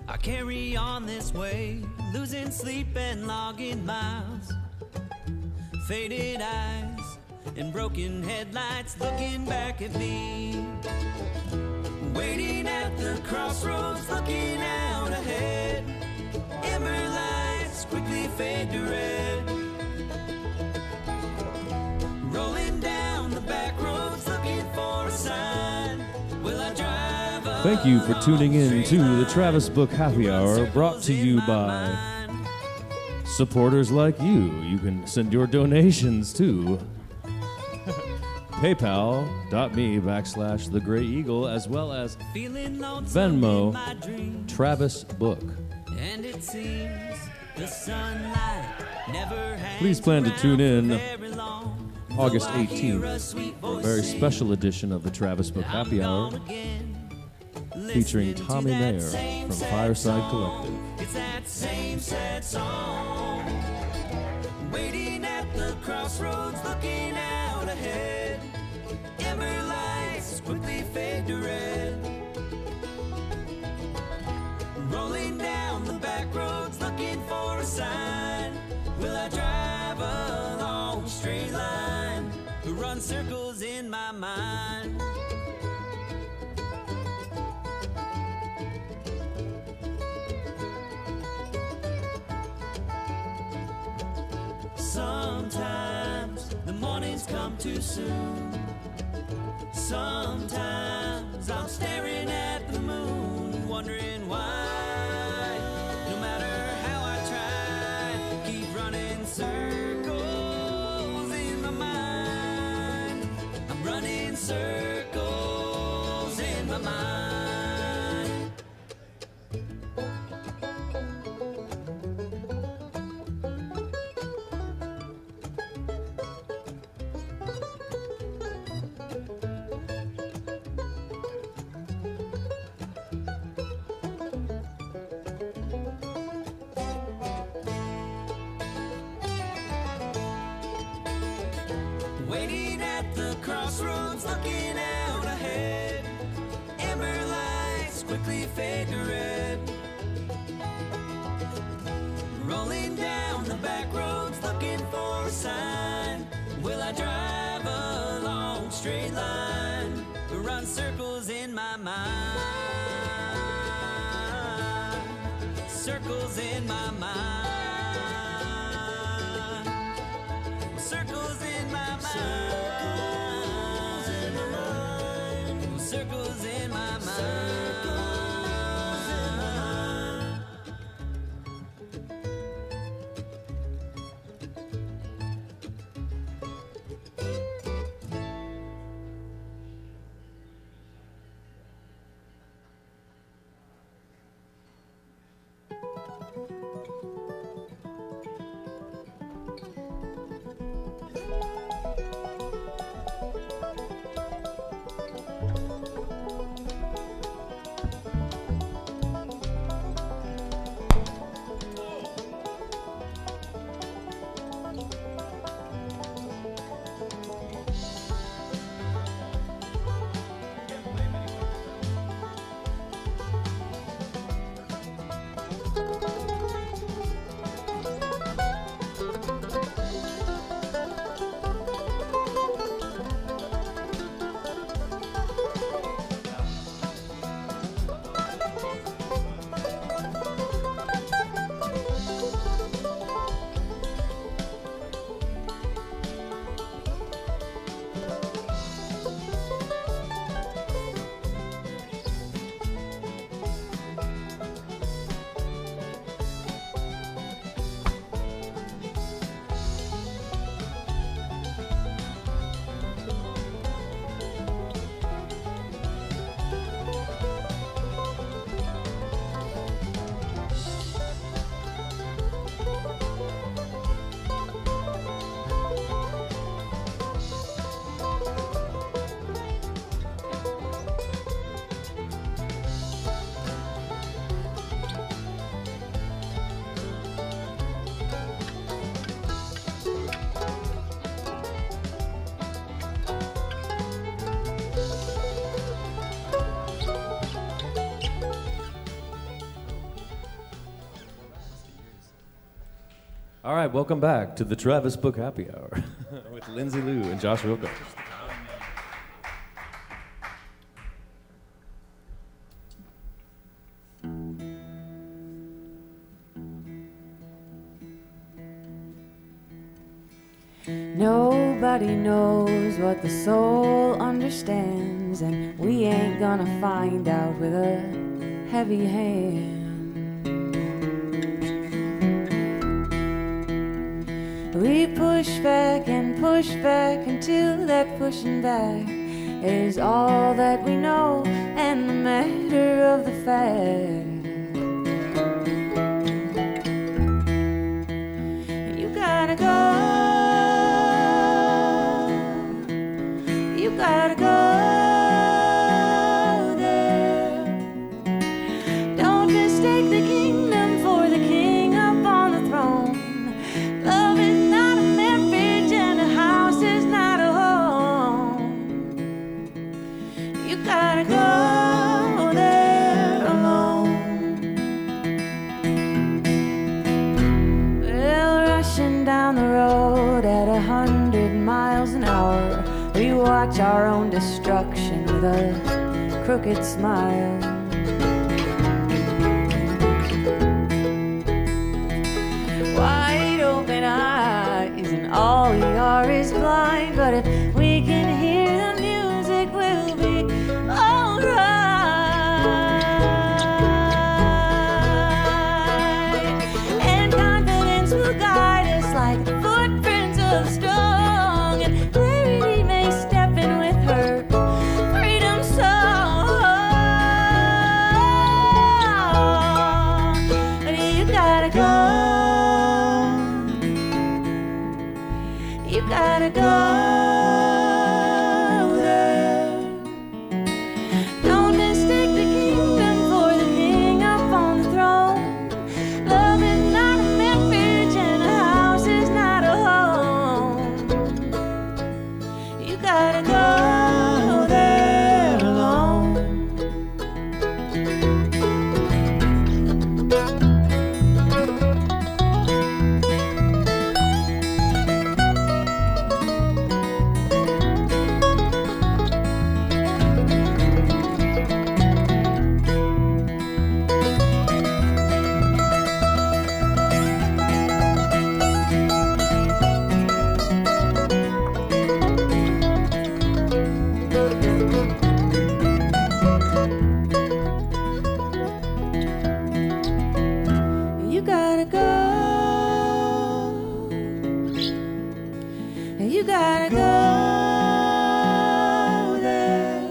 I carry on this way, losing sleep and logging miles, faded eyes and broken headlights looking back at me, waiting at the crossroads, looking out ahead. Ember lights quickly fade to red, rolling down the back roads looking for a sign. Will I drive up? Thank you for tuning in to the Travis Book Happy Hour, brought to you by supporters like you. You can send your donations to paypal.me/The Gray Eagle, as well as Venmo Travis Book. And it seems the sunlight never hangs Please plan to tune in around for very long. August Though I hear 18th a sweet for a voice very sing, special edition of the Travis Book I'm Happy Hour, gone again, featuring listening to Tommy that Mayer same from sad Fireside song. Collective. It's that same sad song. Waiting at the crossroads, looking out ahead. Ember lights quickly fade to red, rolling down the back roads, looking for a sign. Will I drive along a straight line, run circles in my mind? Sometimes the mornings come too soon. Sometimes I'm staring at the moon, wondering why. No matter how I try, keep running circles in my mind. I'm running circles in my mind. Waiting at the crossroads, looking out ahead. Ember lights quickly fade to red, rolling down the back roads, looking for a sign. Will I drive along a straight line, run circles in my mind? Circles in my mind. Circles in my mind. Circles in my mind. Circles in my mind. All right, welcome back to the Travis Book Happy Hour with Lindsay Lou and Josh Wilco. Nobody knows what the soul understands, and we ain't gonna find out with a heavy hand. We push back until that pushing back is all that we know and the matter of the fact. You gotta go. You gotta go there. Don't mistake the kingdom for the king up on the throne. Love is not a marriage and a house is not a home. You gotta go there alone. Well, rushing down the road at 100 miles an hour, we watch our own destruction with a crooked smile. Wide open eyes and all we are is blind, but if we can hear the music, we'll be alright. And confidence will guide us like the footprints of the strong, and clarity may step in with her freedom song. But you gotta go. You gotta go there. Don't mistake the kingdom for the king up on the throne. Love is not a marriage and a house is not a home. You gotta go there alone. You gotta go. You gotta go there.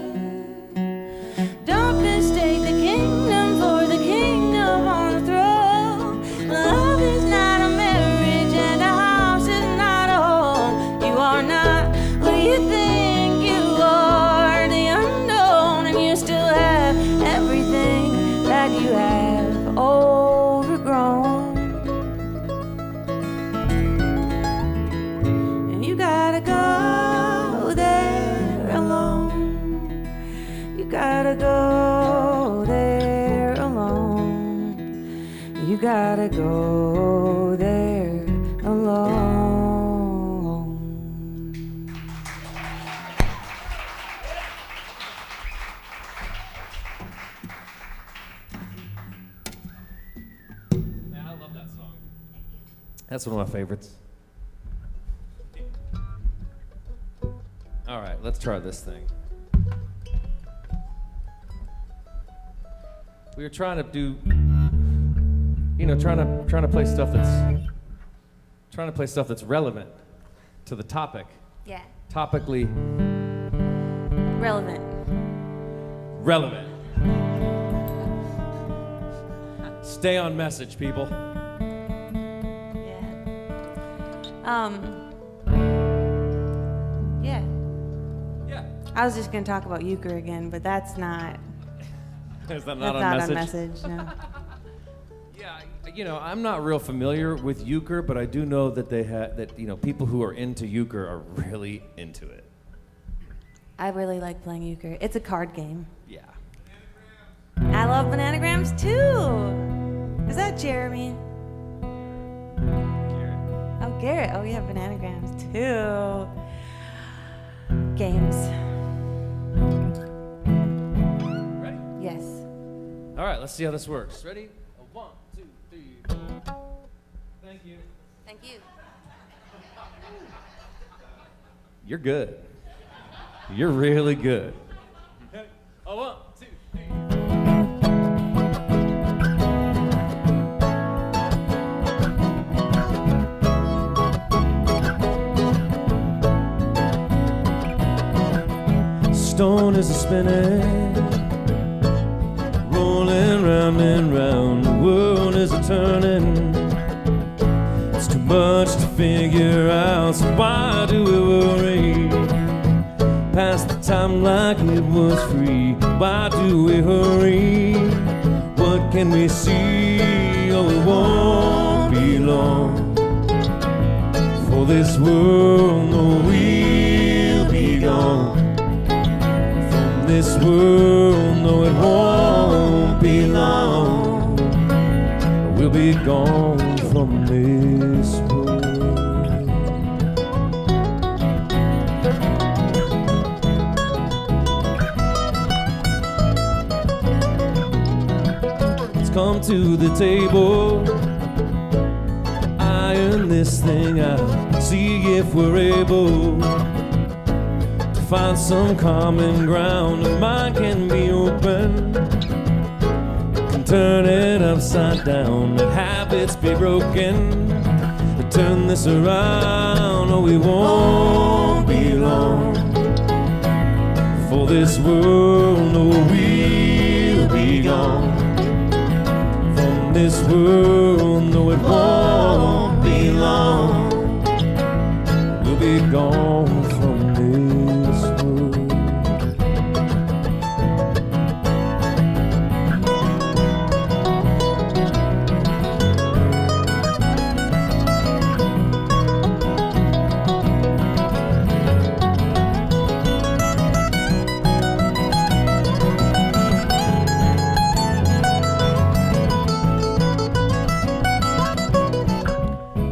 Don't mistake the kingdom for the kingdom on the throne. Love is not a marriage and a house is not a home. You are not what you think you are, the unknown, and you still have everything that you have overgrown. And you gotta go there alone. You gotta go there alone. You gotta go there alone. Man, I love that song. That's one of my favorites. All right, let's try this thing. We were trying to do, trying to play stuff that's relevant to the topic. Yeah, Topically relevant. relevant. Stay on message, people. Yeah. Yeah. Yeah. I was just gonna talk about euchre again, but that's not. Is that That's not not on on message? message. No. Yeah, I'm not real familiar with euchre, but I do know that people who are into euchre are really into it. I really like playing euchre. It's a card game. Yeah. I love bananagrams too. Is that Jeremy? Garrett. Oh, yeah, bananagrams too. Games. Ready? Yes. All right, let's see how this works. Ready? 1, 2, 3, 4. Thank you. Thank you. You're good. You're really good. 1, 2, 3. Stone is a spinning, rolling round and round. The world is a turning. It's too much to figure out, so why do we worry? Pass the time like it was free. Why do we hurry? What can we see? Oh, it won't be long. For this world, no, we'll be gone. This world, no, it won't be long. We'll be gone from this world. Let's come to the table, iron this thing out, see if we're able find some common ground. The mind can be open, it can turn it upside down. Let habits be broken to turn this around. Oh, we won't be long. For this world, no, we'll be gone. From this world, no, it won't be long. We'll be gone from this.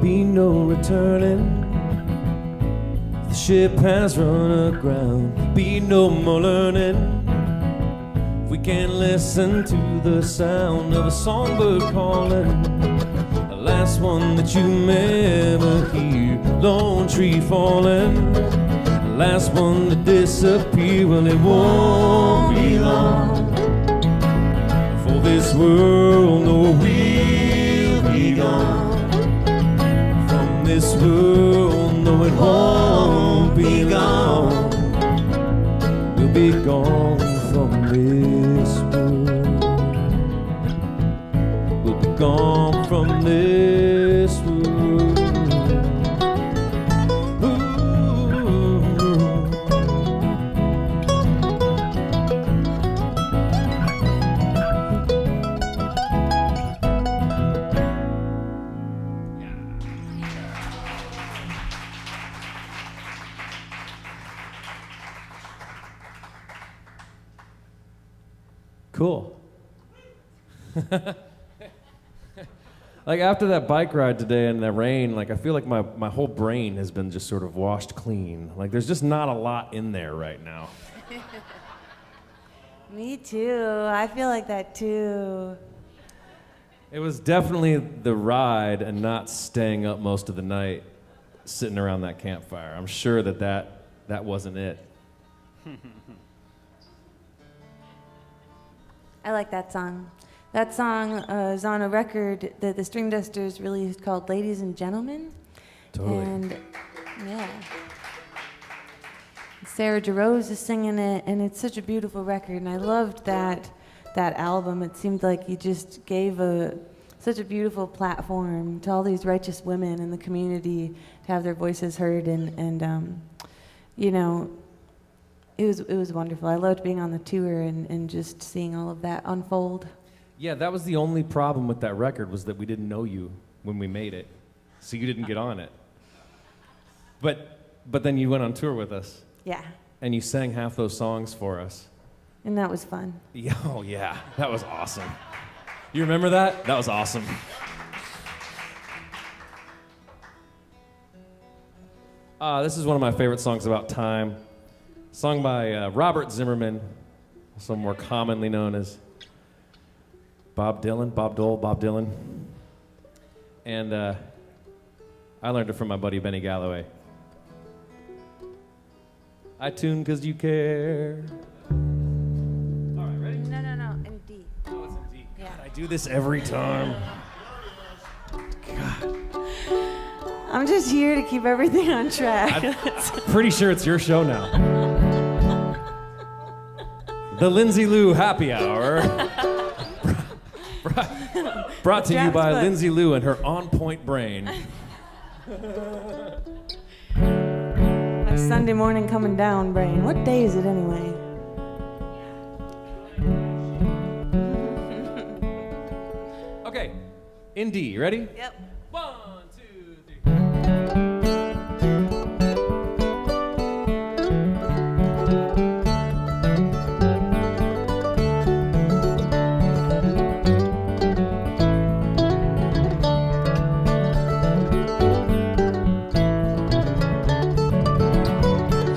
Be no returning. The ship has run aground. Be no more learning. If we can't listen to the sound of a songbird calling, the last one that you may ever hear. Lone tree falling, the last one to disappear. Well, it won't be long. For this world, no, we'll be gone. This world, no, it won't be gone. We'll be gone from this world. We'll be gone from this world. Cool. Like after that bike ride today and the rain, like I feel like my whole brain has been just sort of washed clean. Like there's just not a lot in there right now. Me too. I feel like that too. It was definitely the ride and not staying up most of the night sitting around that campfire. I'm sure that wasn't it. I like that song. That song is on a record that the String Dusters released called Ladies and Gentlemen. Totally. And yeah. Sarah DeRose is singing it, and it's such a beautiful record, and I loved that album. It seemed like you just gave such a beautiful platform to all these righteous women in the community to have their voices heard, and you know, it was wonderful. I loved being on the tour and just seeing all of that unfold. Yeah, that was the only problem with that record, was that we didn't know you when we made it, so you didn't get on it. But then you went on tour with us. Yeah. And you sang half those songs for us. And that was fun. Yeah, oh yeah, that was awesome. You remember that? That was awesome. This is one of my favorite songs about time. Sung by Robert Zimmerman, also more commonly known as Bob Dylan. And I learned it from my buddy Benny Galloway. I tune 'cause you care. All right, ready? No, in D. Oh, it's in D. Yeah. God, I do this every time. I'm just here to keep everything on track. I'm pretty sure it's your show now. The Lindsay Lou Happy Hour. Brought to you by Lindsay Lou and her on-point brain. My Sunday morning coming down brain. What day is it anyway? Okay, in D, ready? Yep. 1, 2, 3.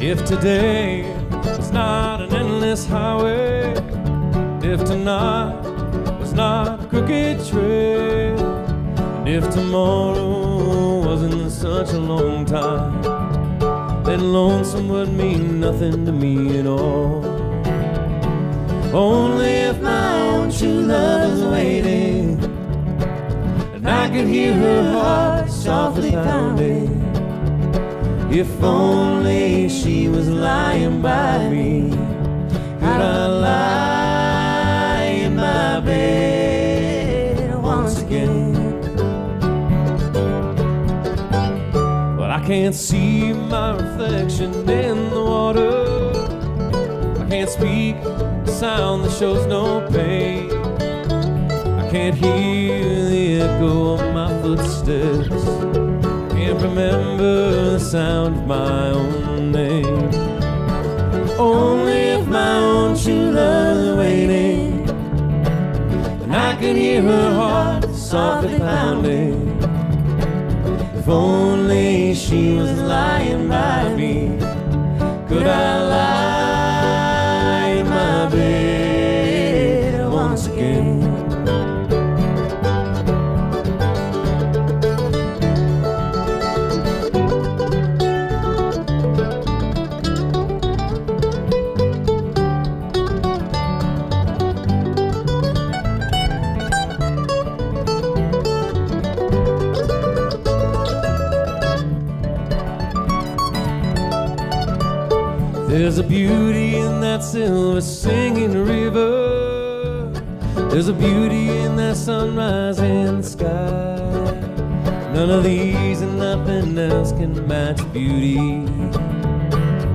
If today was not an endless highway, if tonight was not a crooked trail, and if tomorrow wasn't such a long time, then lonesome would mean nothing to me at all. Only if my own true love was waiting, and I could hear her heart softly pounding. If only she was lying by me, could I lie in my bed once again? But I can't see my reflection in the water. I can't speak a sound that shows no pain. I can't hear the echo of my footsteps. Can't remember the sound of my own name. Only if my own true love is waiting, and I can hear her heart softly pounding. If only she was lying by me, could I lie in my bed once again? There's a beauty in that silver singing river. There's a beauty in that sunrise in the sky. None of these and nothing else can match the beauty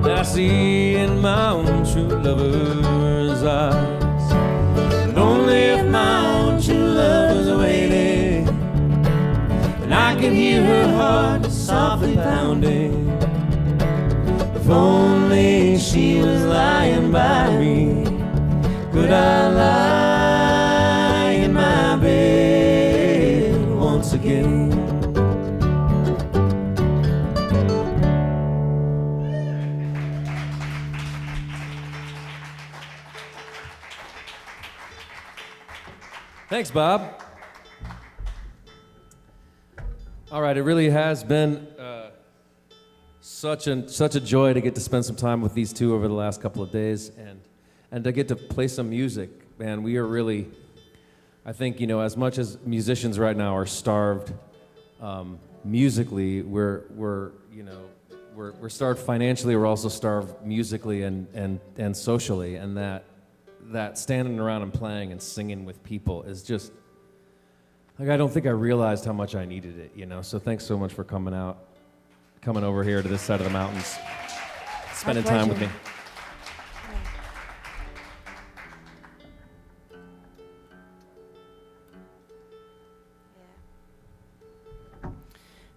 that I see in my own true lover's eyes. And only if my own true love was waiting, and I can hear her heart softly pounding. If only she was lying by me, could I lie in my bed once again? Thanks, Bob. All right, it really has been such a joy to get to spend some time with these two over the last couple of days, and to get to play some music. Man, we are really, I think, as much as musicians right now are starved musically, we're starved financially. We're also starved musically and socially, and that standing around and playing and singing with people is just like, I don't think I realized how much I needed it. So thanks so much for coming over here to this side of the mountains, spending time with me.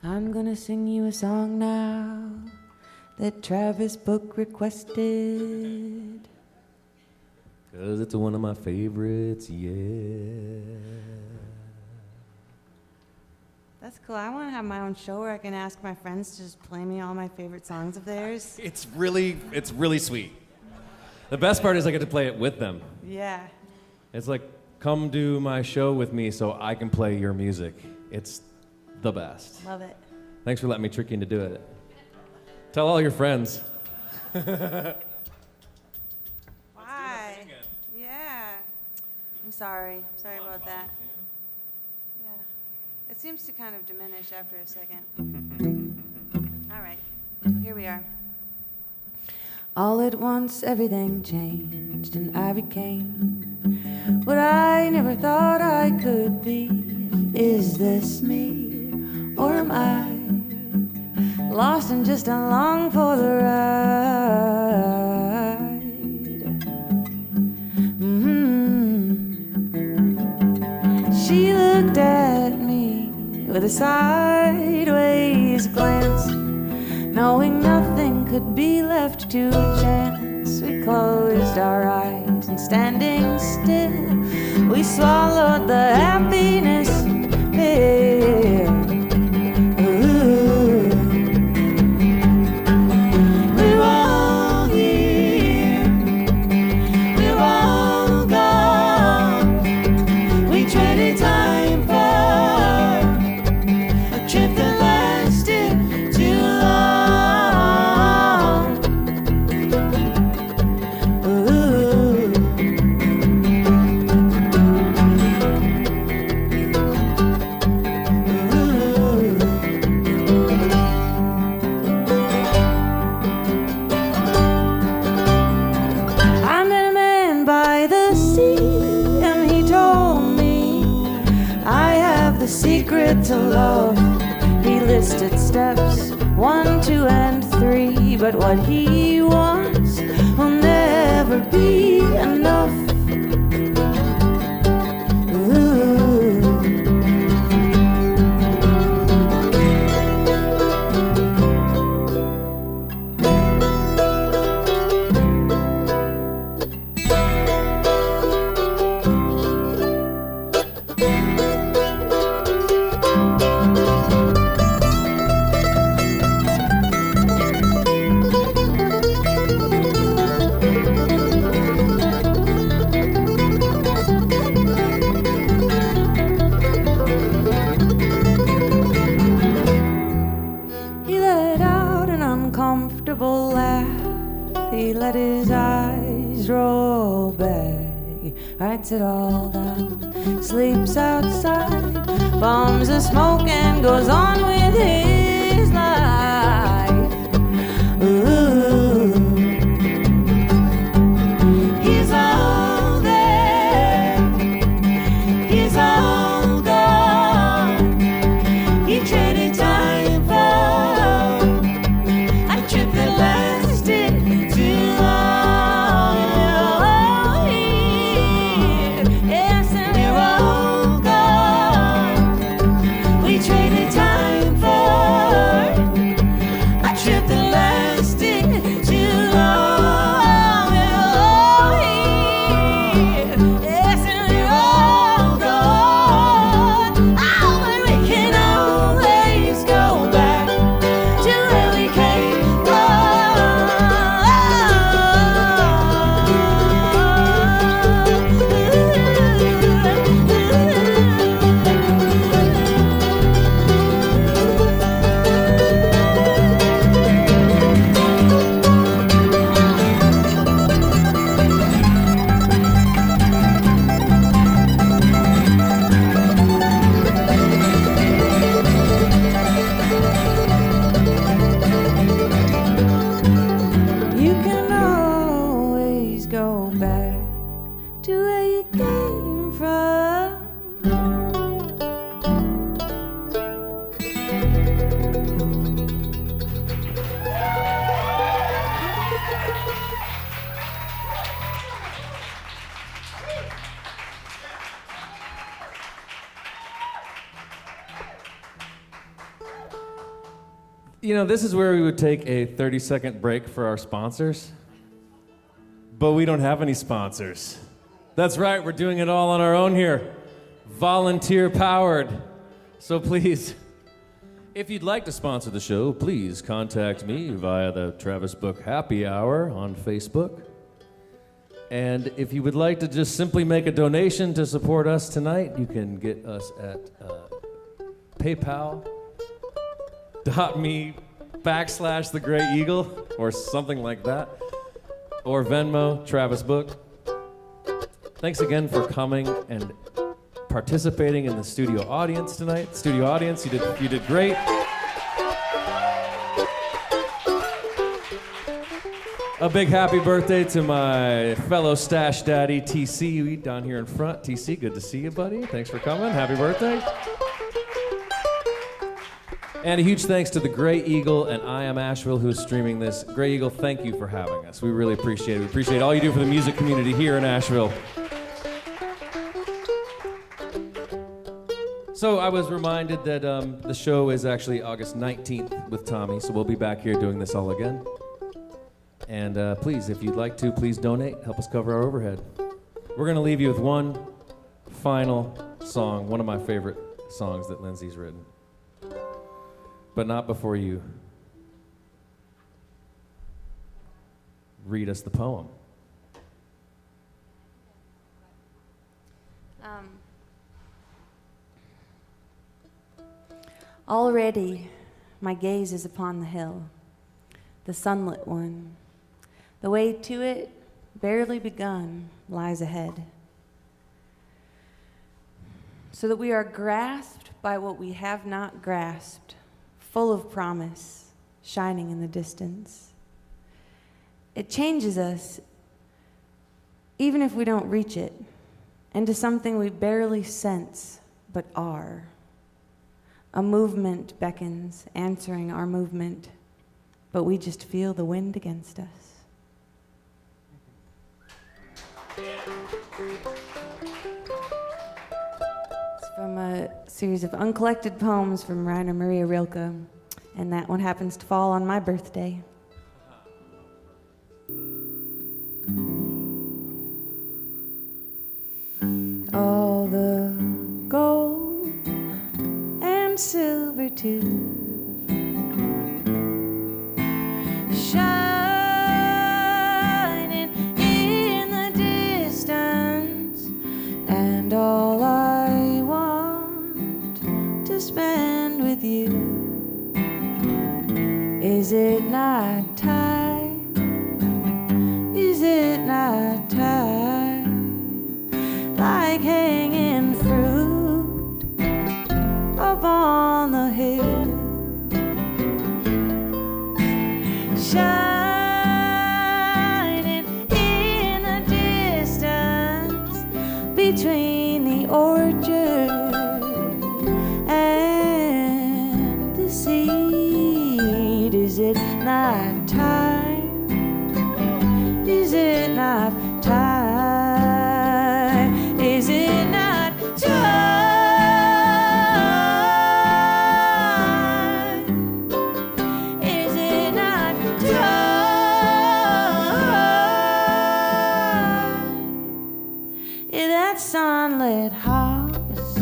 I'm gonna sing you a song now that Travis Book requested. 'Cause it's one of my favorites, yeah. That's cool. I want to have my own show where I can ask my friends to just play me all my favorite songs of theirs. It's really sweet. The best part is I get to play it with them. Yeah. It's like, come do my show with me so I can play your music. It's the best. Love it. Thanks for letting me trick you into doing it. Tell all your friends. Why? Yeah. I'm sorry. Sorry about that. Yeah. It seems to kind of diminish after a second. All right. Here we are. All at once everything changed and I became what I never thought I could be. Is this me or am I lost and just along for the ride? She looked at me with a sideways glance, knowing nothing could be left to chance. We closed our eyes and standing still, we swallowed the happiness pill. Ooh. We're all here, we're all gone. We traded time for a trip that lasted too long. I met a man by the sea, and he told me I have the secret to love. He listed steps 1, 2, and 3, but what he wants will never be enough. Ooh. He let out an uncomfortable laugh. He let his eyes roll back. Writes it all down. Sleeps outside. Bombs the smoke and goes on with his life. Ooh. He's all there. He's all gone. He traded time for a trip that lasted too long. Yes, and we're all gone. We traded time for a trip that lasted too long. Yes, and we're all gone. Oh, but we can always go back to where we came You can always go back to where you came from. You know, this is where we would take a 30-second break for our sponsors. But we don't have any sponsors. That's right, we're doing it all on our own here. Volunteer powered. So please, If you'd like to sponsor the show, please contact me via the Travis Book Happy Hour on Facebook. And if you would like to just simply make a donation to support us tonight, you can get us at paypal.me/The Gray Eagle or something like that. Or Venmo, Travis Book. Thanks again for coming and participating in the studio audience tonight. Studio audience, you did great. A big happy birthday to my fellow stash daddy, TC, down here in front. TC, good to see you, buddy. Thanks for coming. Happy birthday. And a huge thanks to the Gray Eagle and I Am Asheville, who is streaming this. Gray Eagle, thank you for having us. We really appreciate it. We appreciate all you do for the music community here in Asheville. So I was reminded that the show is actually August 19th with Tommy, so we'll be back here doing this all again. And please, if you'd like to, please donate. Help us cover our overhead. We're going to leave you with one final song, one of my favorite songs that Lindsay's written. But not before you read us the poem. Already, my gaze is upon the hill, the sunlit one. The way to it, barely begun, lies ahead. So that we are grasped by what we have not grasped, full of promise, shining in the distance. It changes us, even if we don't reach it, into something we barely sense, but are. A movement beckons, answering our movement, but we just feel the wind against us. It's from a series of uncollected poems from Rainer Maria Rilke, and that one happens to fall on my birthday. All the gold and silver too, shining in the distance, and all I want to spend with you. Is it not time? Is it not time? Like hanging fruit up on the hill, shining in the distance between the orchard and the seed. Is it not time? Is it not time? Is it not time? Sunlit house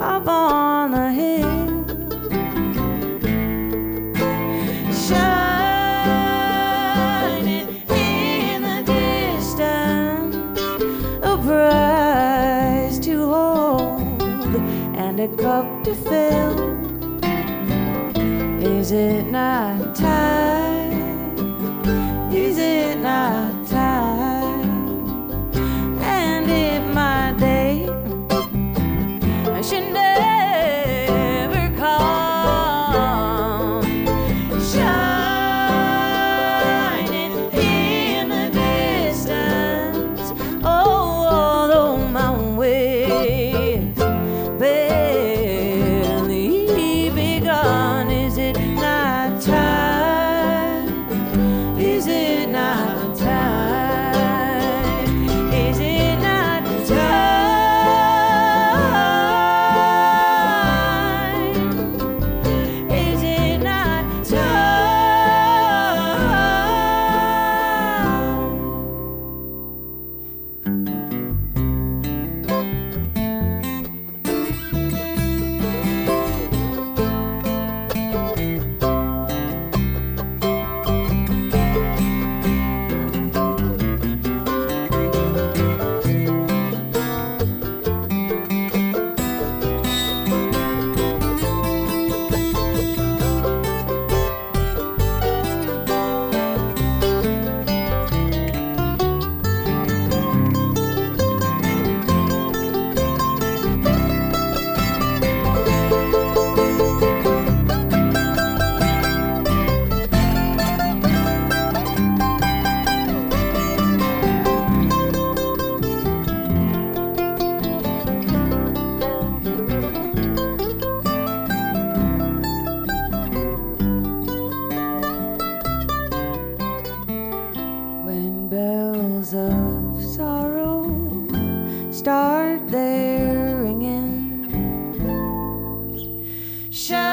up on the hill, shining in the distance, a prize to hold and a cup to fill. Is it not time? Is it not time? My day should never come, shining in the distance. Oh, although my way barely begun. Is it not time? Is it not time? start their ringing. Shining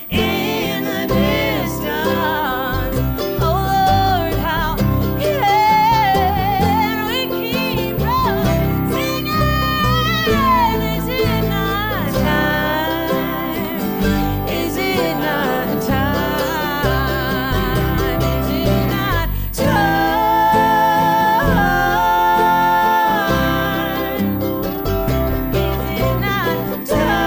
in the distance. Oh Lord, how can we keep on singing? Is it not time? Is it not time? Is it not time? Is it not time?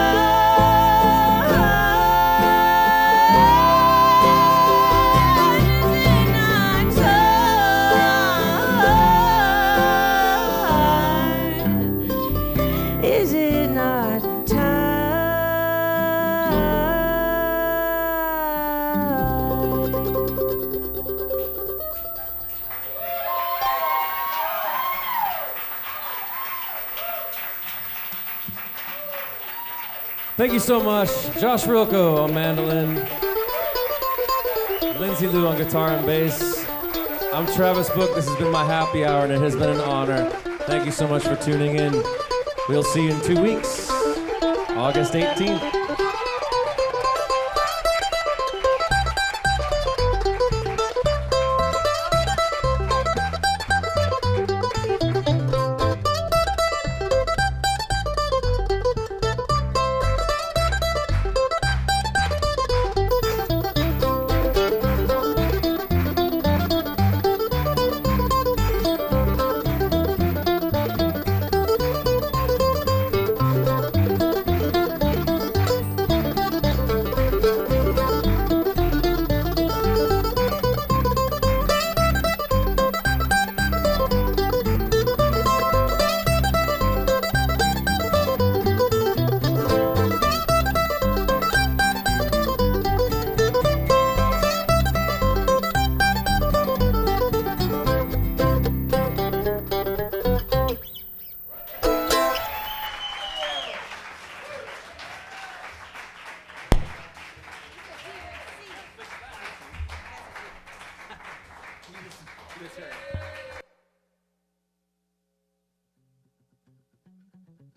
Is it not Thank you so much. Josh Rilko on mandolin, Lindsay Lou on guitar and bass. I'm Travis Book. This has been my happy hour, and it has been an honor. Thank you so much for tuning in. We'll see you in 2 weeks, August 18th.